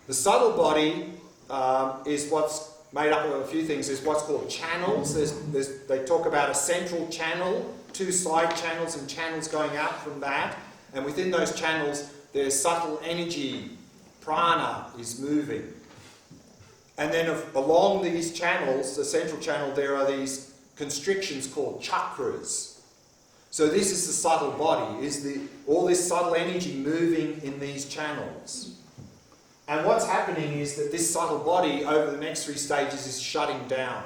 The subtle body is what's made up of a few things. There's what's called channels. They talk about a central channel, 2 side channels and channels going out from that. And within those channels, there's subtle energy. Prana is moving. And then along these channels, the central channel, there are these constrictions called chakras. So this is the subtle body, all this subtle energy moving in these channels. And what's happening is that this subtle body over the next 3 stages is shutting down.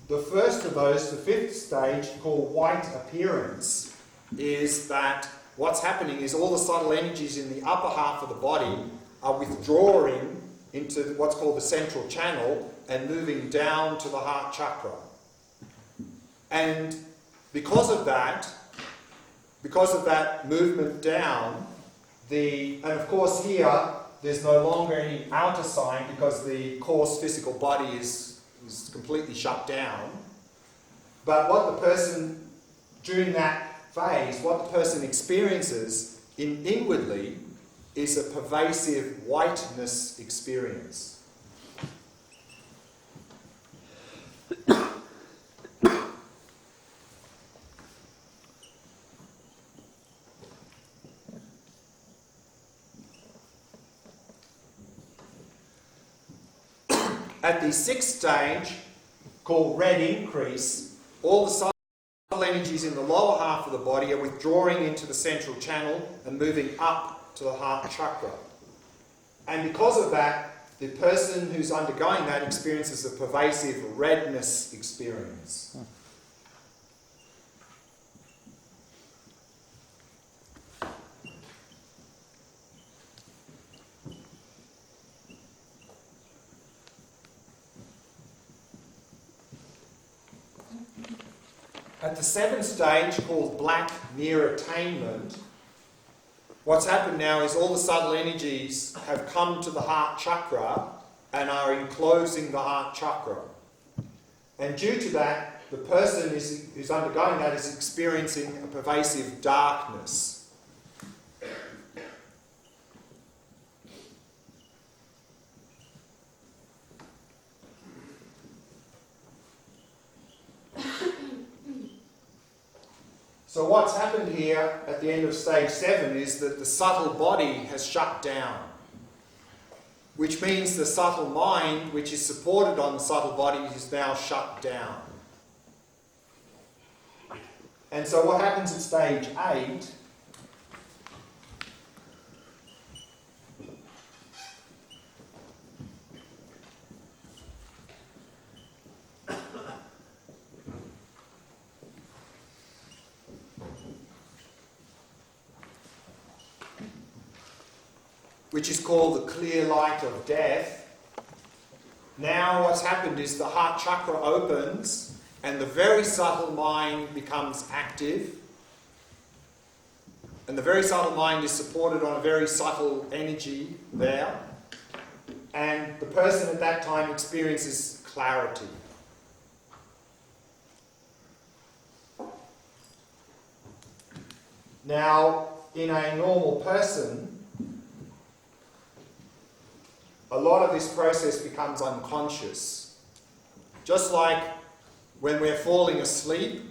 The first of those, the 5th stage, called white appearance, is that what's happening is all the subtle energies in the upper half of the body are withdrawing into what's called the central channel and moving down to the heart chakra. And because of that movement down, and of course here, there's no longer any outer sign because the coarse physical body is completely shut down. But what the person, during that phase, what the person experiences inwardly is a pervasive whiteness experience. At the sixth stage, called red increase, all the subtle energies in the lower half of the body are withdrawing into the central channel and moving up to the heart chakra. And because of that, the person who's undergoing that experiences a pervasive redness experience. At the seventh stage, called black near attainment, what's happened now is all the subtle energies have come to the heart chakra and are enclosing the heart chakra. And due to that, the person who's undergoing that is experiencing a pervasive darkness. So what's happened here at the end of stage 7 is that the subtle body has shut down, which means the subtle mind, which is supported on the subtle body, is now shut down. And so what happens at stage 8 which is called the clear light of death. Now what's happened is the heart chakra opens and the very subtle mind becomes active. And the very subtle mind is supported on a very subtle energy there. And the person at that time experiences clarity. Now, in a normal person, a lot of this process becomes unconscious. Just like when we're falling asleep,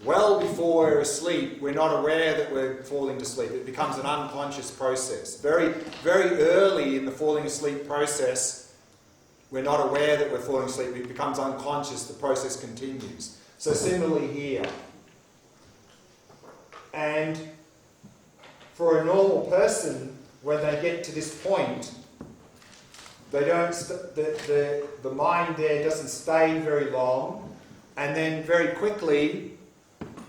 well before we're asleep, we're not aware that we're falling to sleep. It becomes an unconscious process. Very, very early in the falling asleep process, we're not aware that we're falling asleep. It becomes unconscious. The process continues. So similarly here. And for a normal person, when they get to this point, they don't. The mind there doesn't stay very long, and then very quickly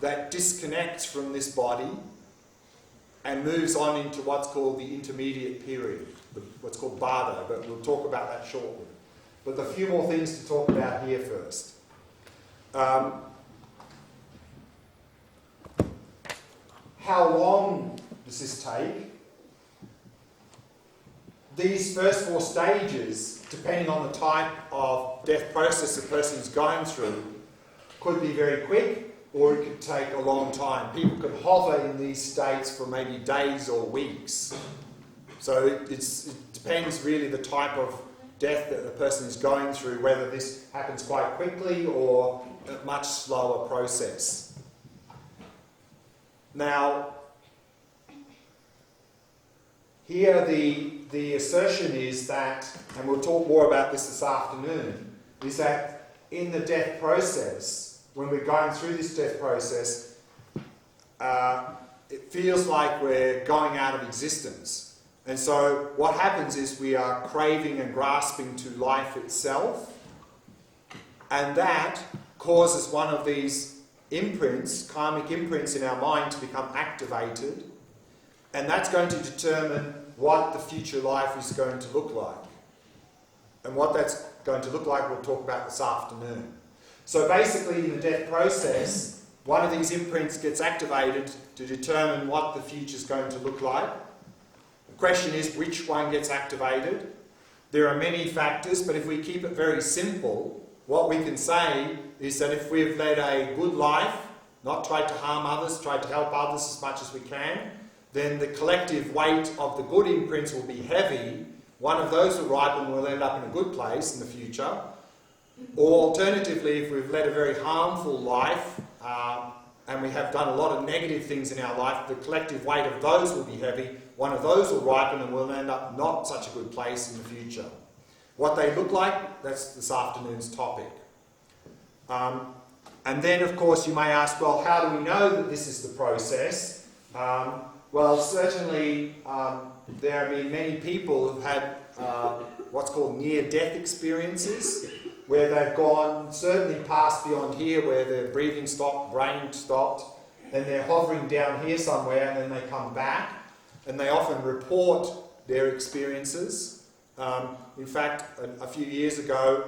that disconnects from this body and moves on into what's called the intermediate period, what's called Bardo, but we'll talk about that shortly. But a few more things to talk about here first. How long does this take? These first 4 stages, depending on the type of death process a person is going through, could be very quick or it could take a long time. People can hover in these states for maybe days or weeks. So it depends really the type of death that the person is going through, whether this happens quite quickly or a much slower process. Now, here the assertion is that, and we'll talk more about this afternoon, is that in the death process, when we're going through this death process, it feels like we're going out of existence. And so what happens is we are craving and grasping to life itself, and that causes one of these imprints, karmic imprints in our mind to become activated, and that's going to determine what the future life is going to look like. And what that's going to look like we'll talk about this afternoon. So basically in the death process, one of these imprints gets activated to determine what the future is going to look like. The question is which one gets activated. There are many factors, but if we keep it very simple, what we can say is that if we've led a good life, not tried to harm others, tried to help others as much as we can, then the collective weight of the good imprints will be heavy. One of those will ripen and we'll end up in a good place in the future. Or alternatively, if we've led a very harmful life and we have done a lot of negative things in our life, the collective weight of those will be heavy. One of those will ripen and we'll end up not such a good place in the future. What they look like, that's this afternoon's topic. And then, of course, you may ask, well, how do we know that this is the process? Well, certainly there have been many people who've had what's called near-death experiences, where they've gone certainly past beyond here, where their breathing stopped, brain stopped, and they're hovering down here somewhere, and then they come back, and they often report their experiences. In fact, a few years ago,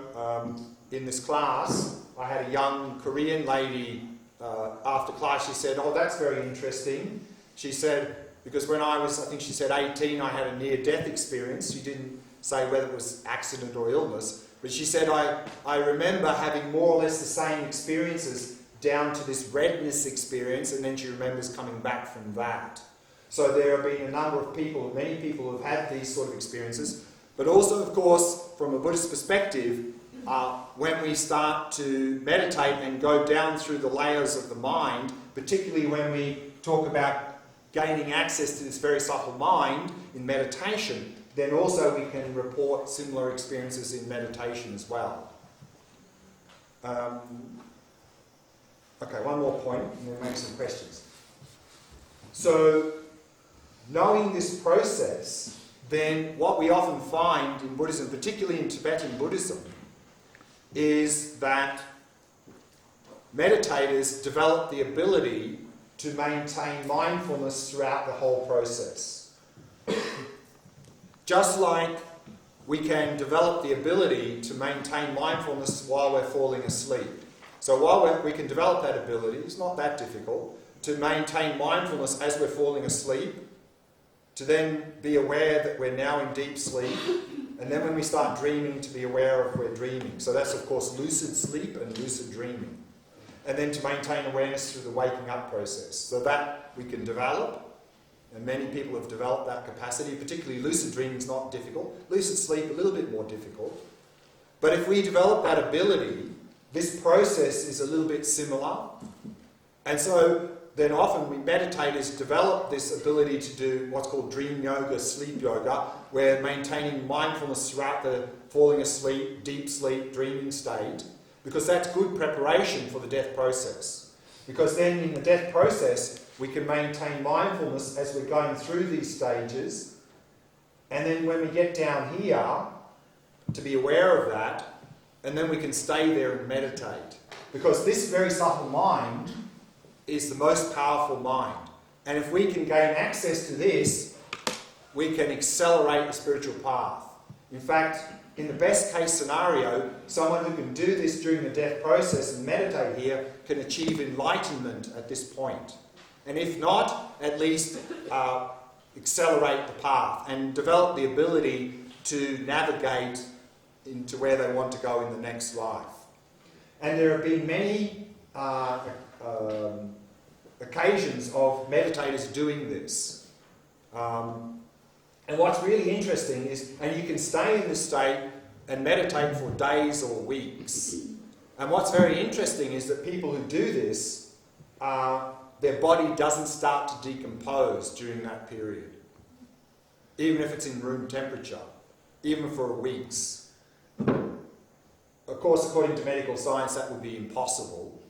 in this class, I had a young Korean lady, after class, she said, oh, that's very interesting. She said, because when I was, I think she said 18, I had a near-death experience. She didn't say whether it was accident or illness, but she said, I remember having more or less the same experiences down to this redness experience, and then she remembers coming back from that. So there have been a number of people, many people who have had these sort of experiences, but also, of course, from a Buddhist perspective, when we start to meditate and go down through the layers of the mind, particularly when we talk about gaining access to this very subtle mind in meditation, then also we can report similar experiences in meditation as well. Okay, one more point, and then make some questions. So, knowing this process, then what we often find in Buddhism, particularly in Tibetan Buddhism, is that meditators develop the ability to maintain mindfulness throughout the whole process. Just like we can develop the ability to maintain mindfulness while we're falling asleep. So while we can develop that ability, it's not that difficult, to maintain mindfulness as we're falling asleep, to then be aware that we're now in deep sleep, and then when we start dreaming, to be aware of we're dreaming. So that's, of course, lucid sleep and lucid dreaming. And then to maintain awareness through the waking up process. So that we can develop, and many people have developed that capacity, particularly lucid dreaming is not difficult. Lucid sleep, a little bit more difficult. But if we develop that ability, this process is a little bit similar. And so then often we meditators develop this ability to do what's called dream yoga, sleep yoga, where maintaining mindfulness throughout the falling asleep, deep sleep, dreaming state, because that's good preparation for the death process. Because then in the death process, we can maintain mindfulness as we're going through these stages, and then when we get down here, to be aware of that, and then we can stay there and meditate. Because this very subtle mind is the most powerful mind. And if we can gain access to this, we can accelerate the spiritual path. In fact, in the best case scenario, someone who can do this during the death process and meditate here can achieve enlightenment at this point. And if not, at least accelerate the path and develop the ability to navigate into where they want to go in the next life. And there have been many occasions of meditators doing this. And what's really interesting is, and you can stay in this state and meditate for days or weeks. And what's very interesting is that people who do this, their body doesn't start to decompose during that period. Even if it's in room temperature, even for weeks. Of course, according to medical science, that would be impossible,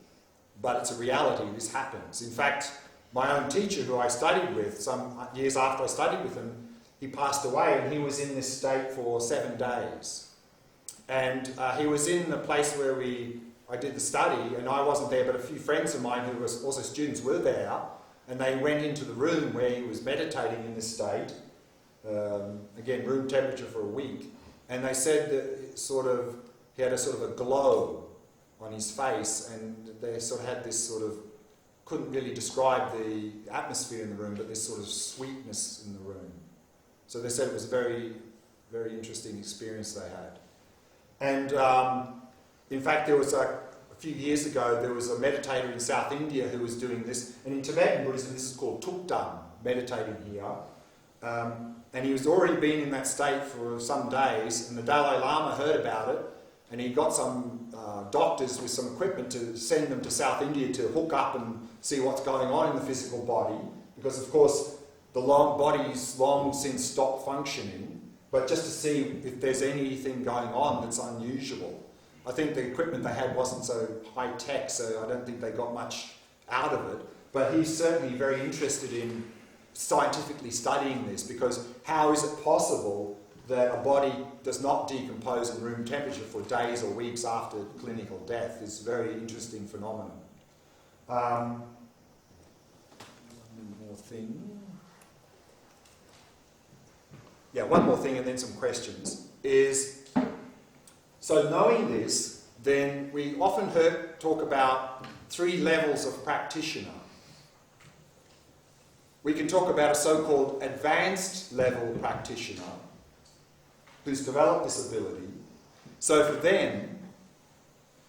but it's a reality, this happens. In fact, my own teacher, who I studied with, some years after I studied with him, he passed away and he was in this state for 7 days. And he was in the place where I did the study, and I wasn't there, but a few friends of mine who were also students were there, and they went into the room where he was meditating in this state, again, room temperature for a week, and they said that he had a sort of a glow on his face, and they sort of had this sort of couldn't really describe the atmosphere in the room, but this sort of sweetness in the room. So they said it was a very, very interesting experience they had. And in fact, there was a few years ago, there was a meditator in South India who was doing this, and in Tibetan Buddhism this is called tukdam, meditating here. And he was already been in that state for some days, and the Dalai Lama heard about it, and he got some doctors with some equipment to send them to South India to hook up and see what's going on in the physical body, because of course the body's long since stopped functioning, but just to see if there's anything going on that's unusual. I think the equipment they had wasn't so high tech, so I don't think they got much out of it, but he's certainly very interested in scientifically studying this, because how is it possible that a body does not decompose in room temperature for days or weeks after clinical death? Is a very interesting phenomenon. One more thing. Yeah, one more thing and then some questions. So knowing this, then we often talk about 3 levels of practitioner. We can talk about a so-called advanced level practitioner who's developed this ability. So for them,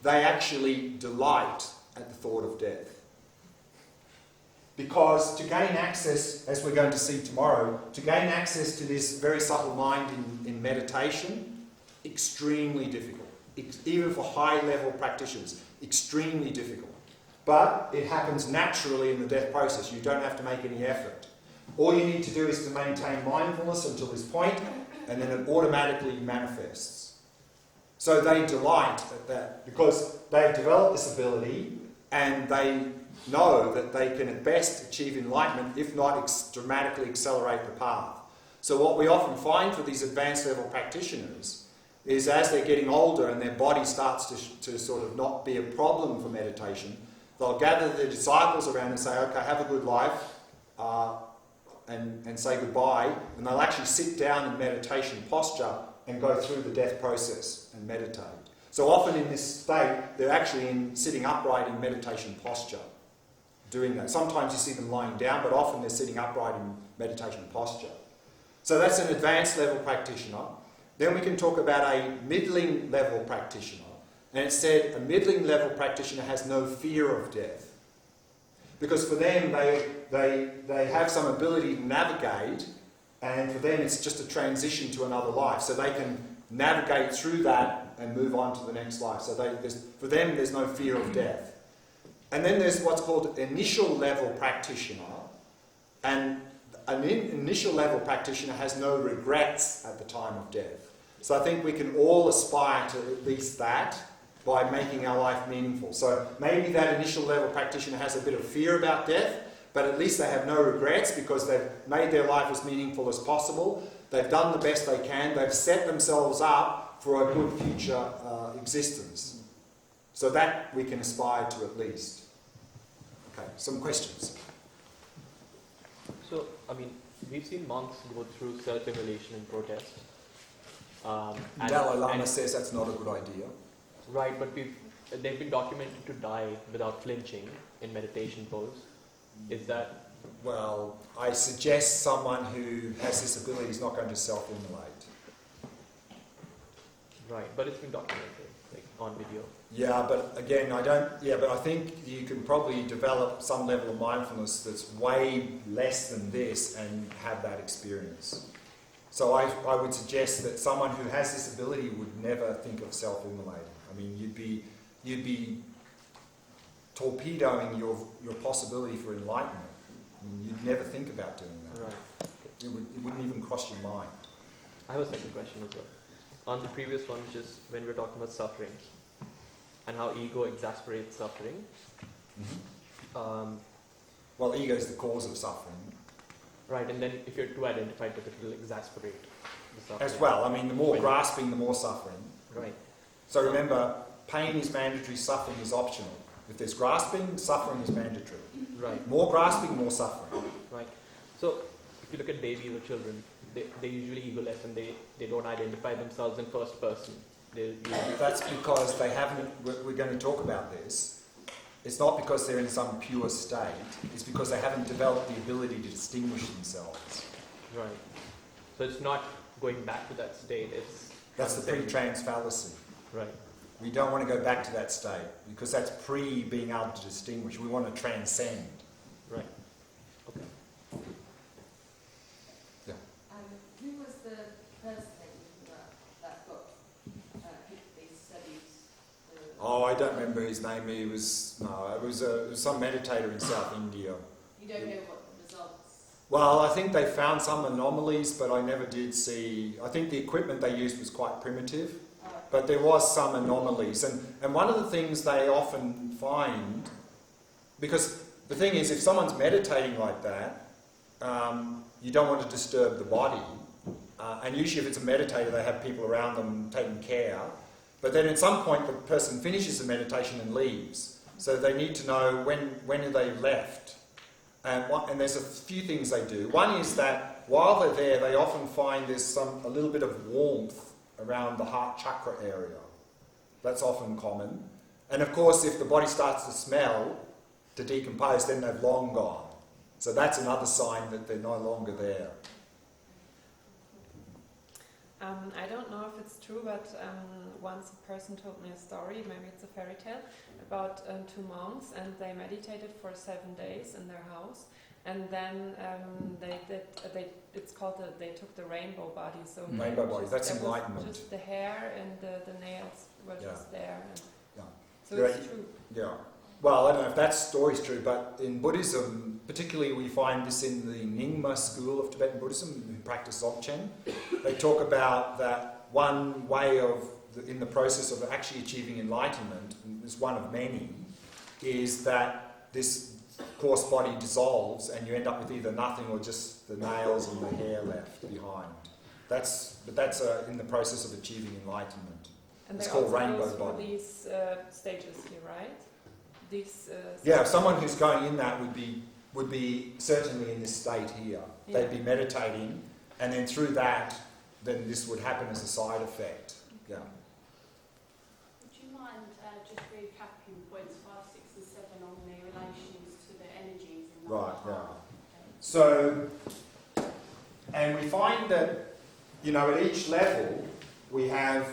they actually delight at the thought of death. Because to gain access, as we're going to see tomorrow, to gain access to this very subtle mind in meditation, extremely difficult. Even for high-level practitioners, extremely difficult. But it happens naturally in the death process. You don't have to make any effort. All you need to do is to maintain mindfulness until this point, and then it automatically manifests. So they delight at that because they've developed this ability, and they know that they can at best achieve enlightenment, if not dramatically accelerate the path. So what we often find for these advanced level practitioners is as they're getting older and their body starts to sort of not be a problem for meditation, they'll gather their disciples around and say, okay, have a good life, and say goodbye, and they'll actually sit down in meditation posture and go through the death process and meditate. So often in this state, they're actually sitting upright in meditation posture, doing that. Sometimes you see them lying down, but often they're sitting upright in meditation posture. So that's an advanced level practitioner. Then we can talk about a middling level practitioner. And it said a middling level practitioner has no fear of death. Because for them, they have some ability to navigate, and for them it's just a transition to another life. So they can navigate through that and move on to the next life. So for them, there's no fear of death. And then there's what's called initial level practitioner. And an initial level practitioner has no regrets at the time of death. So I think we can all aspire to at least that by making our life meaningful. So maybe that initial level practitioner has a bit of fear about death, but at least they have no regrets because they've made their life as meaningful as possible. They've done the best they can. They've set themselves up for a good future existence. So that we can aspire to at least. Okay, some questions? So, I mean, we've seen monks go through self-immolation and protest. Dalai Lama says that's not a good idea. Right, but they've been documented to die without flinching in meditation pose. Is that... Well, I suggest someone who has this ability is not going to self-immolate. Right, but it's been documented, like on video. Yeah, but again, but I think you can probably develop some level of mindfulness that's way less than this and have that experience. So I would suggest that someone who has this ability would never think of self-immolating. I mean, you'd be torpedoing your possibility for enlightenment. I mean, you'd never think about doing that. Right. It wouldn't even cross your mind. I have a second question as well. On the previous one, which is when we were talking about suffering and how ego exasperates suffering. Mm-hmm. Well, ego is the cause of suffering. Right, and then if you're too identified with it, it will exasperate the suffering. As well. I mean, the more grasping, the more suffering. Right. So remember, pain is mandatory, suffering is optional. If there's grasping, suffering is mandatory. Right. More grasping, more suffering. Right. So if you look at babies or children, they usually egoless and they don't identify themselves in first person. That's because they haven't, we're going to talk about this, it's not because they're in some pure state, it's because they haven't developed the ability to distinguish themselves. Right. So it's not going back to that state, it's... That's the pre-trans fallacy. Right. We don't want to go back to that state because that's pre-being able to distinguish. We want to transcend. Right. Okay. Yeah. Who was the person that got these studies? Oh, I don't remember his name. It was some meditator in South India. You don't know what the results? Well, I think they found some anomalies, but I never did see... I think the equipment they used was quite primitive, but there was some anomalies. And one of the things they often find... Because the thing is, if someone's meditating like that, you don't want to disturb the body. And usually if it's a meditator, they have people around them taking care. But then at some point, the person finishes the meditation and leaves. So they need to know when have they left. And there's a few things they do. One is that while they're there, they often find there's a little bit of warmth around the heart chakra area. That's often common. And of course, if the body starts to smell, to decompose, then they've long gone. So that's another sign that they're no longer there. I don't know if it's true, but once a person told me a story, maybe it's a fairy tale, about two monks, and they meditated for 7 days in their house, and then they took the rainbow body. So Rainbow body, that's there was enlightenment. just the hair and the nails were just there. And Yeah. so it's true. Yeah. Well, I don't know if that story's true, but in Buddhism, particularly we find this in the Nyingma school of Tibetan Buddhism, who practice Dzogchen. They talk about that one way in the process of actually achieving enlightenment, and it's one of many, is that this coarse body dissolves and you end up with either nothing or just the nails and the hair left behind. That's in the process of achieving enlightenment. And It's they called also rainbow go through body. these stages here, right? These. Yeah, someone who's going in that would be certainly in this state here. Yeah. They'd be meditating, and then through that, then this would happen as a side effect. Yeah. Would you mind just recapping points 5, 6 and 7 on the relations to the energies in the Right, heart? yeah. So, and we find that, at each level, we have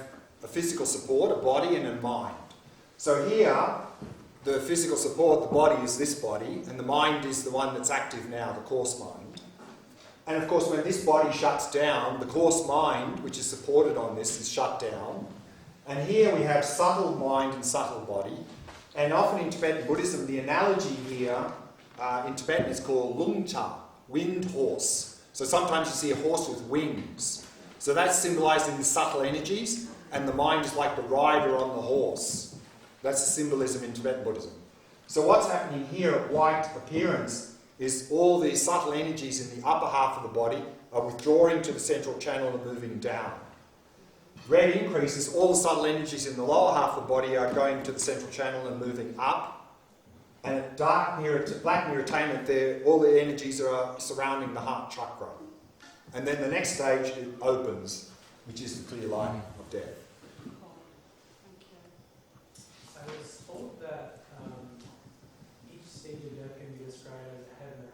a physical support, a body and a mind. So here, the physical support, the body is this body, and the mind is the one that's active now, the coarse mind. And of course, when this body shuts down, the coarse mind, which is supported on this, is shut down. And here we have subtle mind and subtle body. And often in Tibetan Buddhism, the analogy here in Tibetan is called lungcha, winged horse. So sometimes you see a horse with wings. So that's symbolized in the subtle energies, and the mind is like the rider on the horse. That's the symbolism in Tibetan Buddhism. So what's happening here at white appearance is all these subtle energies in the upper half of the body are withdrawing to the central channel and moving down. Red increases, all the subtle energies in the lower half of the body are going to the central channel and moving up. And at black near attainment, all the energies are surrounding the heart chakra. And then the next stage, it opens, which is the clear light of death. I was told that each stage of death can be described as heaven or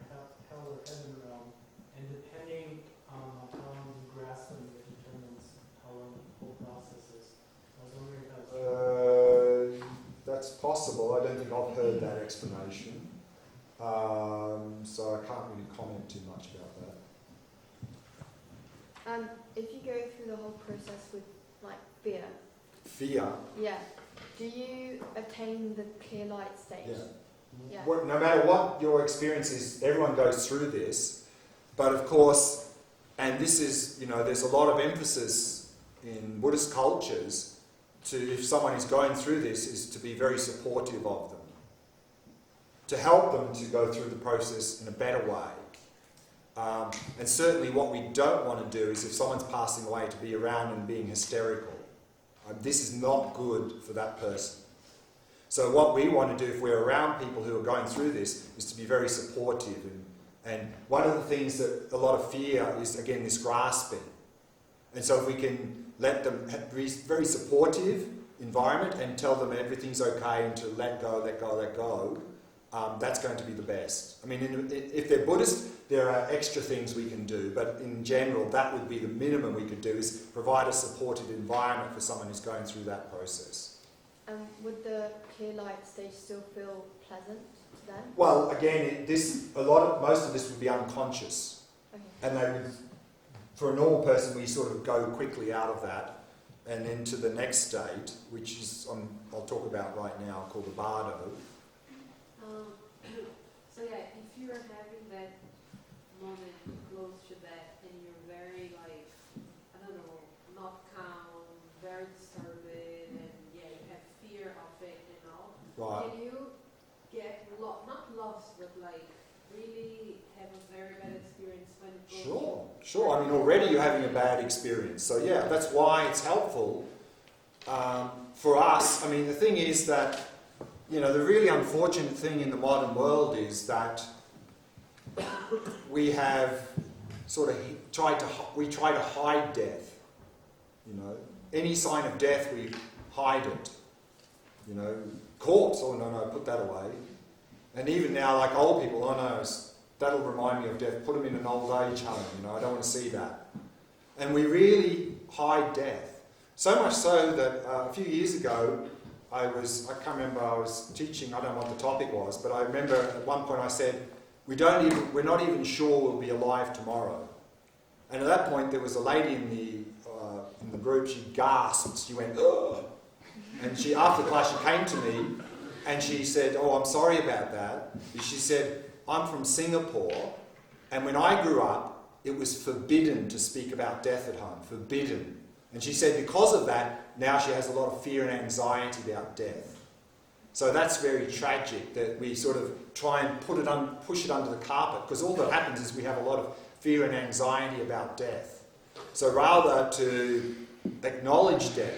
hell or heaven realm, and depending on how long you grasp them, it determines how long the whole process is. I was wondering if that's true. That's possible. I don't think I've heard that explanation. So I can't really comment too much about that. If you go through the whole process with fear. Fear? Yeah. Do you attain the clear light stage? Yeah. No matter what your experience is, everyone goes through this. But of course, and this is, there's a lot of emphasis in Buddhist cultures if someone is going through this, is to be very supportive of them. To help them to go through the process in a better way. And certainly what we don't want to do is if someone's passing away to be around and being hysterical. This is not good for that person. So what we want to do if we're around people who are going through this is to be very supportive. And one of the things that a lot of fear is, again, this grasping. And so if we can let them be very supportive environment and tell them everything's okay and to let go, that's going to be the best. I mean, if they're Buddhist, there are extra things we can do, but in general, that would be the minimum we could do, is provide a supportive environment for someone who's going through that process. Would the clear light stage still feel pleasant to them? Well, again, most of this would be unconscious, Okay. and they would, for a normal person, we sort of go quickly out of that and into the next state, which is I'll talk about right now, called the bardo. So yeah, if you're having that moment close to that and you're very like, I don't know, not calm, very disturbed, and yeah, you have fear of it and all, Right. can you get not lost, but like really have a very bad experience when it goes Sure. I mean, already you're having a bad experience. So yeah, that's why it's helpful for us. I mean, the thing is that, the really unfortunate thing in the modern world is that we have sort of try to hide death. Any sign of death, we hide it. Corpse, oh no, put that away. And even now, like old people, oh no, that'll remind me of death. Put them in an old age home, I don't want to see that. And we really hide death. So much so that a few years ago, I can't remember, I was teaching, I don't know what the topic was, but I remember at one point I said, we're not even sure we'll be alive tomorrow. And at that point, there was a lady in the group, she gasped, she went, ugh. And after class, she came to me and she said, oh, I'm sorry about that. She said, I'm from Singapore, and when I grew up, it was forbidden to speak about death at home, forbidden. And she said because of that, now she has a lot of fear and anxiety about death. So that's very tragic that we sort of try and push it under the carpet, because all that happens is we have a lot of fear and anxiety about death. So rather to acknowledge death,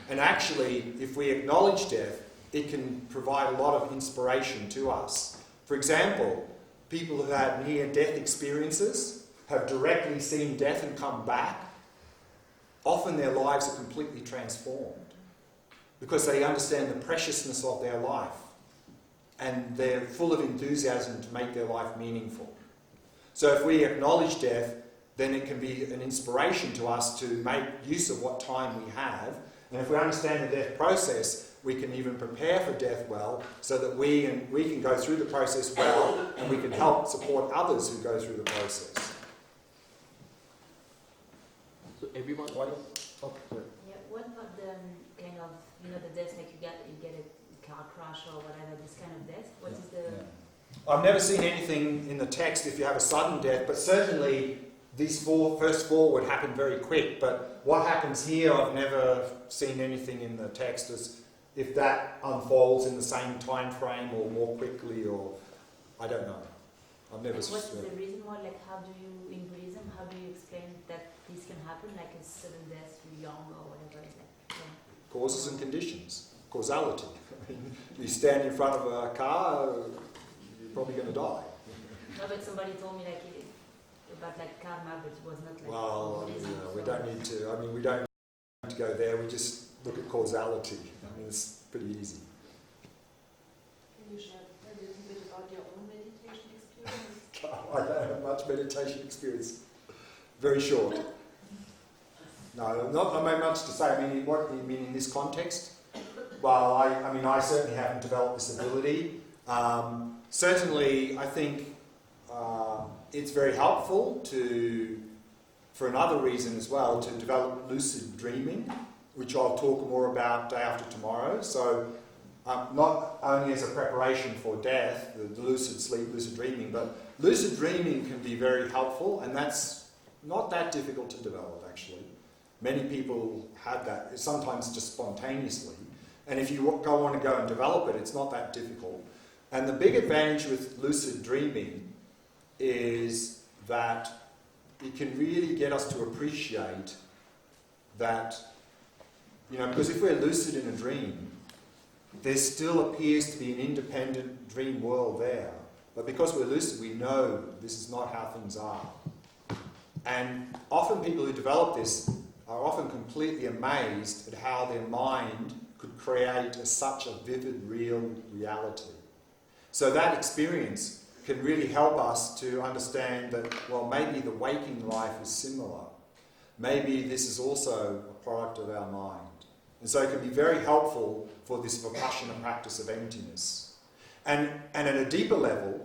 and actually if we acknowledge death, it can provide a lot of inspiration to us. For example, people who had near-death experiences have directly seen death and come back. Often their lives are completely transformed because they understand the preciousness of their life and they're full of enthusiasm to make their life meaningful. So if we acknowledge death, then it can be an inspiration to us to make use of what time we have. And if we understand the death process, we can even prepare for death well, so that we can go through the process well, and we can help support others who go through the process. So everyone. Oh, sorry. Yeah, what about the kind of, the death like you get a car crash or whatever, this kind of death? What is the... Yeah. I've never seen anything in the text if you have a sudden death, but certainly these first four would happen very quick. But what happens here, I've never seen anything in the text as if that unfolds in the same time frame or more quickly, or I don't know. I've never. What's the reason why? Like, how do you in Buddhism? How do you explain that this can happen, like a sudden death, you're young or whatever? Like, causes and conditions, causality. I mean, you stand in front of a car, you're probably going to die. No, but somebody told me about karma, but it was not like. Well, we don't need to. We don't need to go there. We just look at causality. It's pretty easy. Can you share a little bit about your own meditation experience? I don't have much meditation experience. Very short. No, I mean much to say. What do you mean in this context? Well, I certainly haven't developed this ability. Certainly, I think it's very helpful for another reason as well, to develop lucid dreaming, which I'll talk more about day after tomorrow. So not only as a preparation for death, the lucid sleep, lucid dreaming, but lucid dreaming can be very helpful, and that's not that difficult to develop, actually. Many people have that, sometimes just spontaneously. And if you want to go and develop it, it's not that difficult. And the big advantage with lucid dreaming is that it can really get us to appreciate that, because if we're lucid in a dream, there still appears to be an independent dream world there. But because we're lucid, we know this is not how things are. And often people who develop this are often completely amazed at how their mind could create such a vivid, real reality. So that experience can really help us to understand that, well, maybe the waking life is similar. Maybe this is also a product of our mind. And so it can be very helpful for this Vipassana practice of emptiness. And at a deeper level,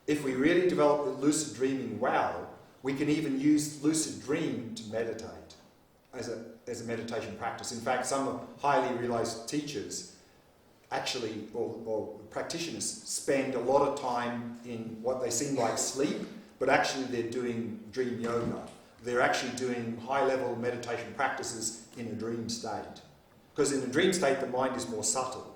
if we really develop the lucid dreaming well, we can even use lucid dream to meditate as a meditation practice. In fact, some highly realized teachers actually, or practitioners, spend a lot of time in what they seem like sleep, but actually they're doing dream yoga. They're actually doing high-level meditation practices in a dream state. Because in a dream state, the mind is more subtle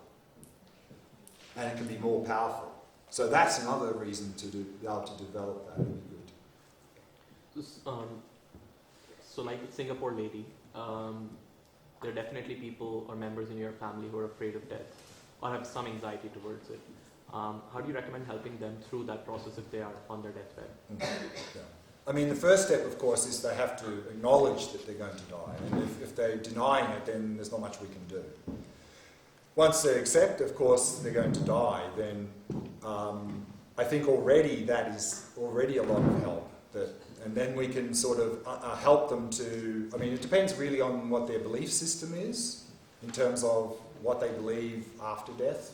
and it can be more powerful. So that's another reason to be able to develop that. It would be good. So like the Singapore lady, there are definitely people or members in your family who are afraid of death or have some anxiety towards it. How do you recommend helping them through that process if they are on their deathbed? Yeah. I mean, the first step, of course, is they have to acknowledge that they're going to die. And if they're denying it, then there's not much we can do. Once they accept, of course, they're going to die, then I think already that is already a lot of help. And then we can sort of help them to... I mean, it depends really on what their belief system is in terms of what they believe after death,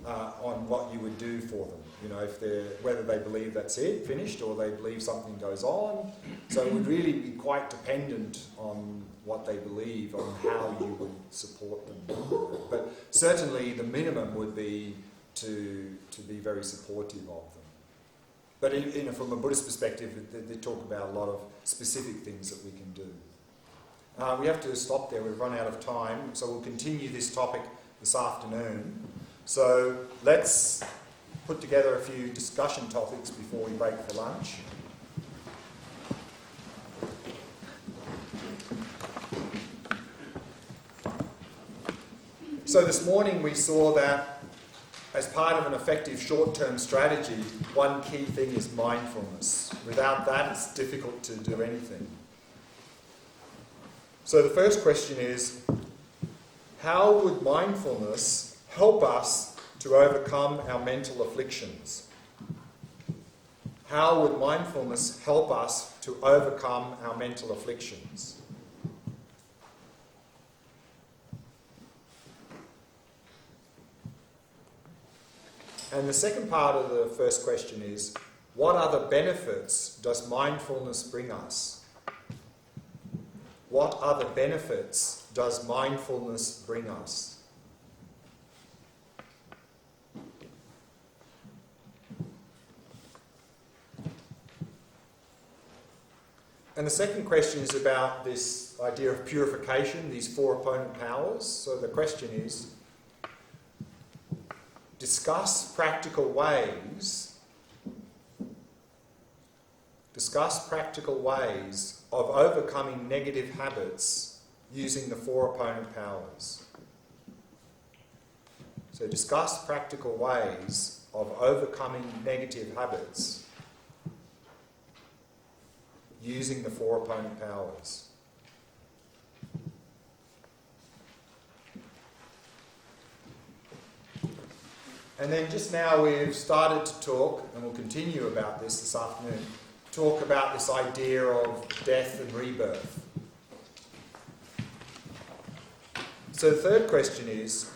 on what you would do for them. You know, whether they believe that's it, finished, or they believe something goes on. So it would really be quite dependent on what they believe, on how you would support them. But certainly the minimum would be to be very supportive of them. But from a Buddhist perspective, they talk about a lot of specific things that we can do. We have to stop there. We've run out of time, so we'll continue this topic this afternoon. So let's put together a few discussion topics before we break for lunch. So this morning we saw that as part of an effective short-term strategy, one key thing is mindfulness. Without that, it's difficult to do anything. So the first question is, how would mindfulness help us to overcome our mental afflictions? How would mindfulness help us to overcome our mental afflictions? And the second part of the first question is, what other benefits does mindfulness bring us? What other benefits does mindfulness bring us? And the second question is about this idea of purification, these four opponent powers. So the question is, discuss practical ways of overcoming negative habits using the four opponent powers. So discuss practical ways of overcoming negative habits using the four opponent powers. And then just now we've started to talk, and we'll continue about this afternoon, talk about this idea of death and rebirth. So the third question is,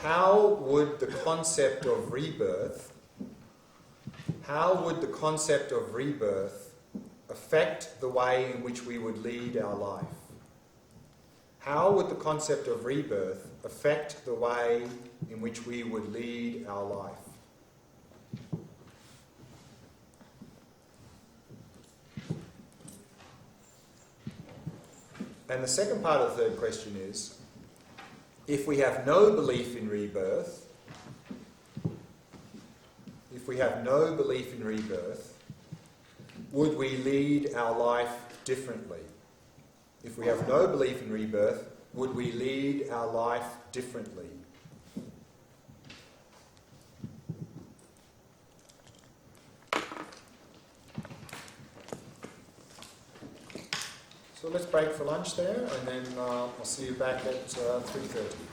how would the concept of rebirth affect the way in which we would lead our life? How would the concept of rebirth affect the way in which we would lead our life? And the second part of the third question is, if we have no belief in rebirth, would we lead our life differently? If we have no belief in rebirth, would we lead our life differently? So So let's break for lunch there, and then I'll see you back at 3:30.